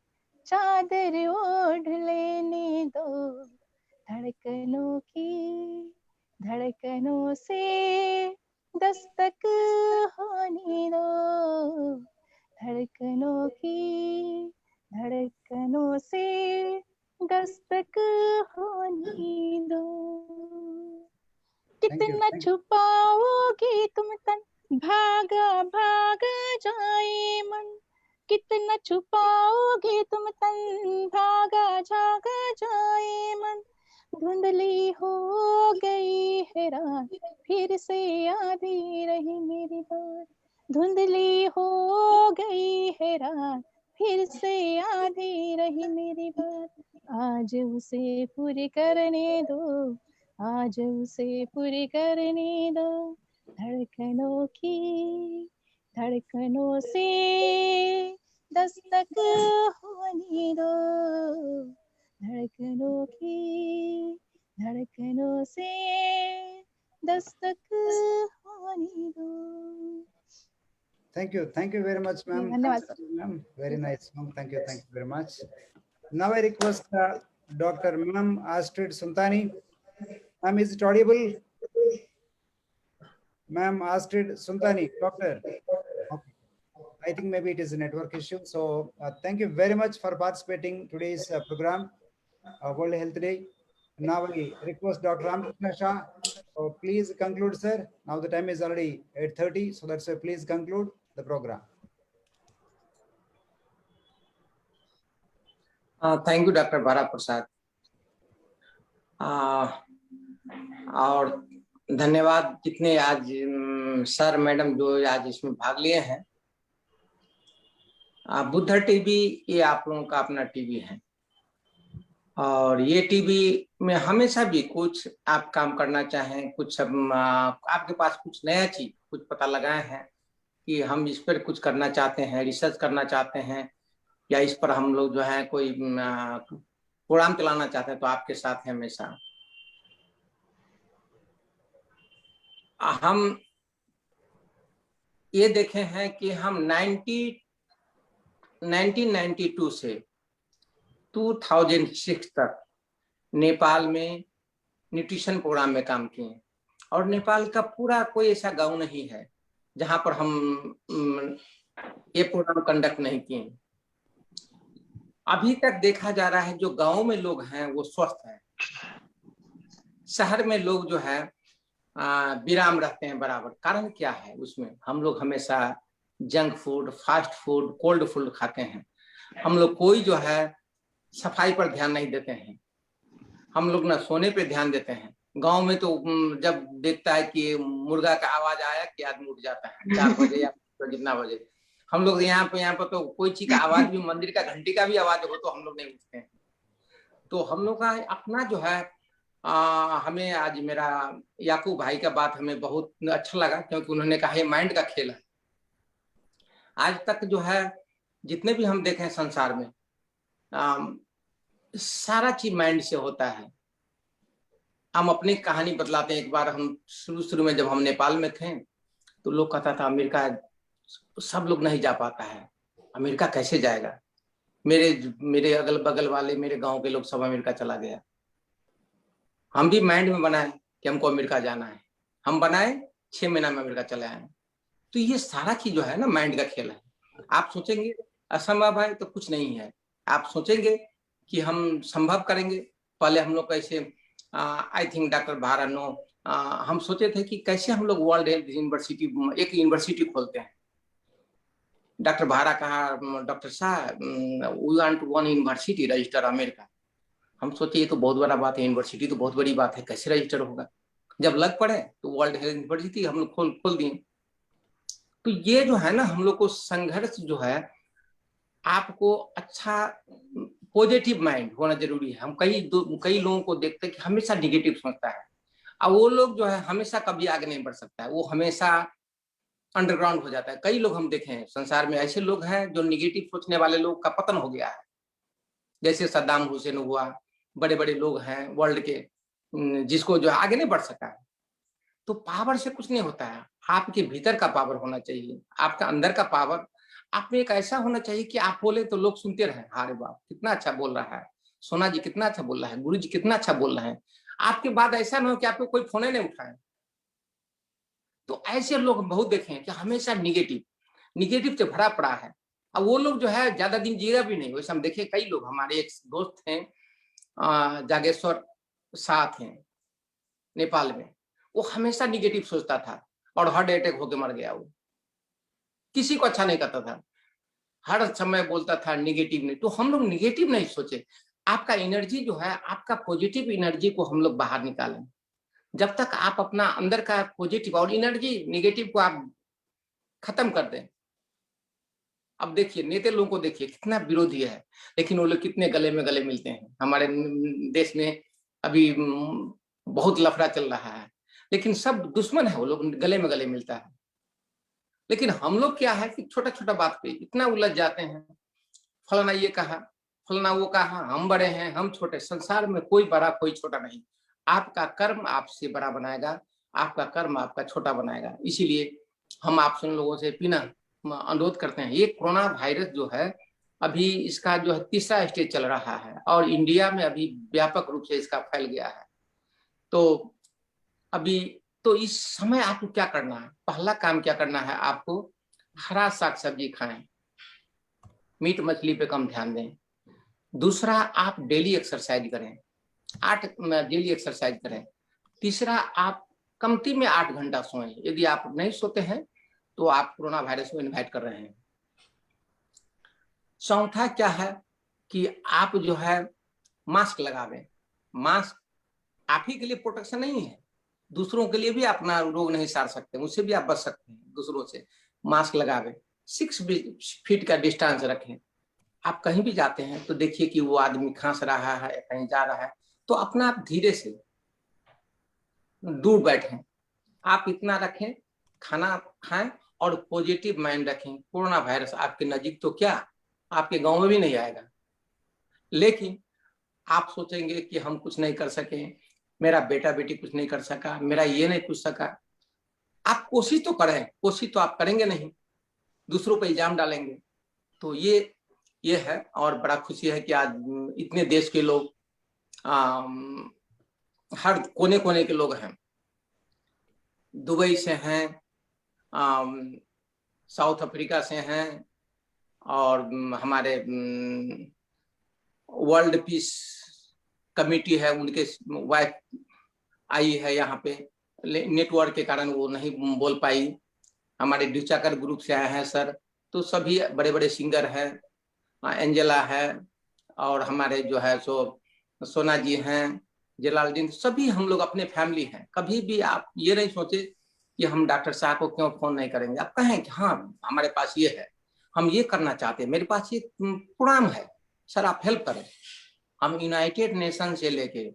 चादर ओढ़ लेने दो, धड़कनों की, धड़कनों से दस्तक होने दो, धड़कनों की, धड़कनों से दस्तक होने दो। कितना छुपाओगे तुम तन, भागा भागा जाए मन, कितना छुपाओगे तुम तन, भागा भागा जाए मन, धुंधली हो गई है रात फिर से आधी रही मेरी बात, धुंधली हो गई है रात फिर से आधी रही मेरी बात, आज उसे पूरी करने दो, आज उसे पूरी करने दो, धड़कनों की, धड़कनों से दस्तक होने दो, धड़कनों की, धड़कनों से दस्तक होने दो। Thank you very much, ma'am. धन्यवाद sir. Very nice, ma'am. Thank you very much. Now I request Dr. Ma'am Astrid Suntani. Ma'am, is it audible? Ma'am, Astrid Sultani, doctor. Okay. I think maybe it is a network issue. So thank you very much for participating today's program, World Health Day. Now I request Dr. Ramakrishna Shah. Please conclude, sir. Now the time is already 8:30, so that's why please conclude the program. Thank you doctor भारा प्रसाद, और धन्यवाद जितने आज sir madam जो आज इसमें भाग लिए हैं। बुद्धा टीवी ये आप लोगों का अपना टीवी है, और ये टीवी में हमेशा भी कुछ आप काम करना चाहें, कुछ आपके पास कुछ नया चीज कुछ पता लगाए हैं कि हम इस पर कुछ करना चाहते हैं, रिसर्च करना चाहते हैं, या इस पर हम लोग जो है कोई प्रोग्राम चलाना चाहते हैं, तो आपके साथ है हमेशा। हम ये देखे हैं कि हम 1992 से 2006 तक नेपाल में न्यूट्रिशन प्रोग्राम में काम किए, और नेपाल का पूरा कोई ऐसा गांव नहीं है जहां पर हम ये प्रोग्राम कंडक्ट नहीं किए। अभी तक देखा जा रहा है जो गांव में लोग हैं वो स्वस्थ हैं, शहर में लोग जो है विराम रहते हैं बराबर। कारण क्या है उसमें? हम लोग हमेशा junk food, fast food, cold food खाते हैं। हम लोग कोई जो है सफाई पर ध्यान नहीं देते हैं, हम लोग ना सोने पे ध्यान देते हैं। गांव में तो जब देखता है कि मुर्गा का आवाज आया कि आदमी उठ जाता है 4 बजे या जितना बजे। हम लोग यहाँ पर तो कोई चीज का आवाज भी, मंदिर का घंटी का भी आवाज हो तो हम लोग नहीं उठते हैं। तो हम लोग का अपना जो है हमें आज मेरा याकूब भाई का बात हमें बहुत अच्छा लगा, क्योंकि उन्होंने कहा ये माइंड का खेल है। आज तक जो है जितने भी हम देखें संसार में सारा चीज माइंड से होता है। हम अपनी कहानी बतलाते हैं। एक बार हम शुरू में जब हम नेपाल में थे तो लोग कहता था अमेरिका सब लोग नहीं जा पाता है, अमेरिका कैसे जाएगा। मेरे अगल बगल वाले मेरे गांव के लोग सब अमेरिका चला गया। हम भी माइंड में बनाए कि हमको अमेरिका जाना है, हम बनाए 6 महीना में अमेरिका चले आए। तो ये सारा चीज जो है ना माइंड का खेल है। आप सोचेंगे असंभव है तो कुछ नहीं है, आप सोचेंगे कि हम संभव करेंगे। पहले हम लोग कैसे I think doctor Bhara no हम सोचे थे कि कैसे हम लोग वर्ल्ड हेल्थ यूनिवर्सिटी एक यूनिवर्सिटी खोलते हैं। डॉक्टर भारा कहा डॉक्टर साहब we want one university register America. हम सोचे ये तो बहुत बड़ा बात है, यूनिवर्सिटी तो बहुत बड़ी बात है, कैसे रजिस्टर होगा। जब लग पड़े तो वर्ल्ड हेल्थ यूनिवर्सिटी हम लोग खोल दिए। तो ये जो है ना हम लोग को संघर्ष जो है, आपको अच्छा पॉजिटिव माइंड होना जरूरी है। हम कई लोगों को देखते हैं कि हमेशा निगेटिव सोचता है, और वो लोग जो है हमेशा कभी आगे नहीं बढ़ सकता है, वो हमेशा अंडरग्राउंड हो जाता है। कई लोग हम देखे हैं संसार में ऐसे लोग हैं जो निगेटिव सोचने वाले लोग का पतन हो गया है। जैसे सद्दाम हुसैन हुआ, बड़े बड़े लोग हैं वर्ल्ड के जिसको जो आगे नहीं बढ़ सका है। तो पावर से कुछ नहीं होता है, आपके भीतर का पावर होना चाहिए, आपका अंदर का पावर। आप में एक ऐसा होना चाहिए कि आप बोले तो लोग सुनते रहे, अरे बाप कितना अच्छा बोल रहा है, सोना जी कितना अच्छा बोल रहा है, गुरु जी कितना अच्छा बोल रहे हैं। आपके बाद ऐसा ना हो कि आपको कोई फोन नहीं उठाए। तो ऐसे लोग बहुत देखे हैं कि हमेशा निगेटिव से भरा पड़ा है। अब वो लोग जो है ज्यादा दिन जिएगा भी नहीं। वैसे हम देखे कई लोग, हमारे एक दोस्त हैं जागेश्वर शाह थे नेपाल में, वो हमेशा निगेटिव सोचता था और हार्ट अटैक होकर मर गया। वो किसी को अच्छा नहीं करता था, हर समय बोलता था निगेटिव नहीं। तो हम लोग निगेटिव नहीं सोचे, आपका एनर्जी जो है, आपका पॉजिटिव एनर्जी को हम लोग बाहर निकालें। जब तक आप अपना अंदर का पॉजिटिव और एनर्जी निगेटिव को आप खत्म कर दें। अब देखिए नेता लोगों को देखिए कितना विरोधी है, लेकिन वो लोग कितने गले में गले मिलते हैं। हमारे देश में अभी बहुत लफड़ा चल रहा है, लेकिन सब दुश्मन है, वो लोग गले में गले मिलता है। लेकिन हम लोग क्या है कि छोटा छोटा बात पे इतना उलझ जाते हैं। फलाना ये कहा, फलाना वो कहा, हम बड़े हैं, हम छोटे। संसार में कोई बड़ा कोई छोटा नहीं। आपका कर्म आपसे बड़ा बनाएगा, आपका कर्म आपका छोटा बनाएगा। इसीलिए हम आप सुन लोगों से बिना अनुरोध करते हैं, ये कोरोना वायरस जो है अभी इसका जो है 3रा स्टेज चल रहा है, और इंडिया में अभी व्यापक रूप से इसका फैल गया है। तो अभी तो इस समय आपको क्या करना है, पहला काम क्या करना है, आपको हरा साग सब्जी खाएं, मीट मछली पे कम ध्यान दें। दूसरा, आप डेली एक्सरसाइज करें, 8 डेली एक्सरसाइज करें। तीसरा, आप कमती में 8 घंटा सोएं। यदि आप नहीं सोते हैं तो आप कोरोना वायरस को इन्वाइट कर रहे हैं। चौथा क्या है कि आप जो है मास्क लगावें। मास्क आप ही के लिए प्रोटेक्शन नहीं है, दूसरों के लिए भी अपना रोग नहीं सार सकते, उससे भी आप बच सकते हैं दूसरों से। मास्क लगावें, 6 फीट का डिस्टेंस रखें। आप कहीं भी जाते हैं तो देखिए कि वो आदमी खांस रहा है, कहीं जा रहा है तो अपना आप धीरे से दूर बैठें, आप इतना रखें, खाना खाएं और पॉजिटिव माइंड रखें। कोरोना वायरस आपके नजीक तो क्या, आपके गांव में भी नहीं आएगा। लेकिन आप सोचेंगे कि हम कुछ नहीं कर सके, मेरा बेटा बेटी कुछ नहीं कर सका, मेरा ये नहीं पूछ सका। आप कोशिश तो करें, कोशिश तो आप करेंगे नहीं, दूसरों पर इल्जाम डालेंगे। तो ये है, और बड़ा खुशी है कि आज इतने देश के लोग, हर कोने कोने के लोग हैं, दुबई से हैं, साउथ अफ्रीका से हैं, और हमारे वर्ल्ड पीस कमेटी है, उनके वाइफ आई है यहाँ पे, नेटवर्क के कारण वो नहीं बोल पाई। हमारे ड्यूचाकर ग्रुप से आए हैं सर, तो सभी बड़े बड़े सिंगर हैं, एंजेला है, और हमारे जो है सो सोना जी हैं, जलालुद्दीन, सभी हम लोग अपने फैमिली हैं। कभी भी आप ये नहीं सोचे कि हम डॉक्टर साहब को क्यों फोन नहीं करेंगे। आप कहें कि हाँ हमारे पास ये है, हम ये करना चाहते हैं, मेरे पास ये प्रोग्राम है सर, आप हेल्प करें। हम यूनाइटेड नेशन से लेके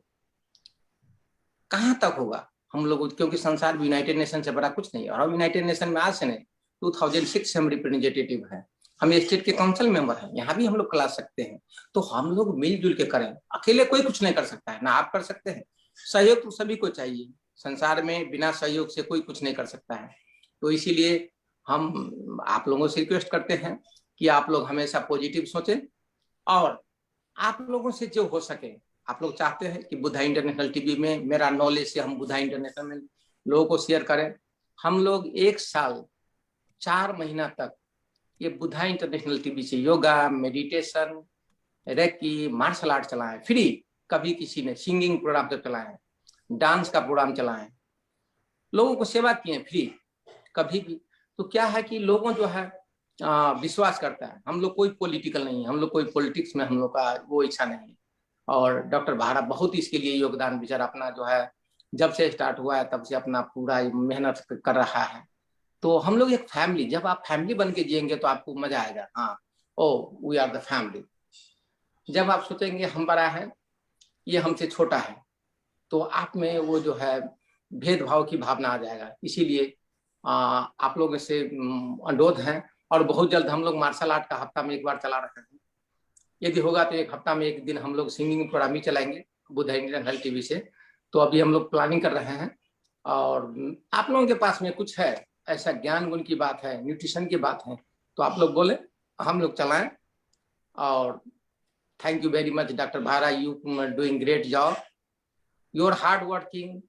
कहाँ तक होगा हम लोग, क्योंकि संसार भी यूनाइटेड नेशन से बड़ा कुछ नहीं है, और हम यूनाइटेड नेशन में आज से नहीं, 2006 से हम रिप्रेजेंटेटिव हैं, हम स्टेट के काउंसिल मेंबर हैं, यहाँ भी हम लोग क्लास सकते हैं। तो हम लोग मिलजुल के करें, अकेले कोई कुछ नहीं कर सकता है, ना आप कर सकते हैं। सहयोग तो सभी को चाहिए, संसार में बिना सहयोग से कोई कुछ नहीं कर सकता है। तो इसीलिए हम आप लोगों से रिक्वेस्ट करते हैं कि आप लोग हमेशा पॉजिटिव सोचें, और आप लोगों से जो हो सके, आप लोग चाहते हैं कि बुद्धा इंटरनेशनल टीवी में मेरा नॉलेज से हम बुद्धा इंटरनेशनल में लोगों को शेयर करें। हम लोग 1 साल 4 महीना तक ये बुद्धा इंटरनेशनल टीवी से yoga, meditation, reiki, martial art चलाएं फ्री। कभी किसी ने सिंगिंग प्रोग्राम तो चलाएं, डांस का प्रोग्राम चलाएं, लोगों को सेवा किए फ्री कभी भी। तो क्या है कि लोगों जो है विश्वास करता है, हम लोग कोई पॉलिटिकल नहीं है, हम लोग कोई पॉलिटिक्स में हम लोग का वो इच्छा नहीं है। और डॉक्टर भारा बहुत इसके लिए योगदान बेचारा अपना जो है जब से स्टार्ट हुआ है तब से अपना पूरा मेहनत कर रहा है। तो हम लोग एक फैमिली, जब आप फैमिली बन के जिएंगे तो आपको मजा आएगा। हाँ, oh we are the family. जब आप सोचेंगे हम बड़ा है, ये हमसे छोटा है, तो आप में वो जो है भेदभाव की भावना आ जाएगा। इसीलिए आप लोगों से अनुरोध है, और बहुत जल्द हम लोग मार्शल आर्ट का हफ्ता में 1 बार चला रहे हैं। यदि होगा तो 1 हफ्ता में 1 दिन हम लोग सिंगिंग प्रोग्राम ही चलाएंगे बुद्धा इंटरनेशनल टीवी से। तो अभी हम लोग प्लानिंग कर रहे हैं, और आप लोगों के पास में कुछ है ऐसा ज्ञान गुण की बात है, न्यूट्रिशन की बात है, तो आप लोग बोले, हम लोग चलाएं। और thank you very much doctor Bhara, you doing great job, your hard working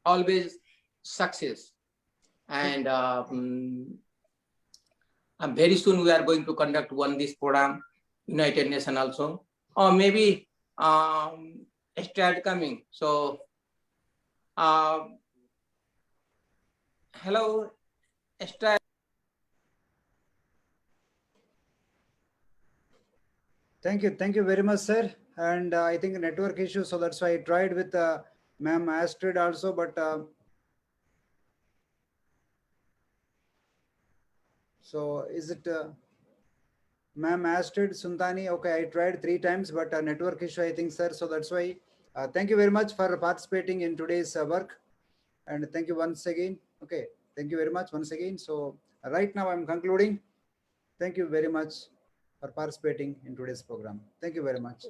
always success, and very soon we are going to conduct this program, United Nations also, or maybe start coming. So hello start. Thank you very much, sir. And I think network issue, so that's why I tried with Ma'am Astrid also, but so is it Ma'am Astrid Suntani? Okay, I tried 3 times, but network issue, I think, sir. So that's why thank you very much for participating in today's work, and thank you once again. Okay, thank you very much once again. So right now I'm concluding. Thank you very much for participating in today's program. Thank you very much.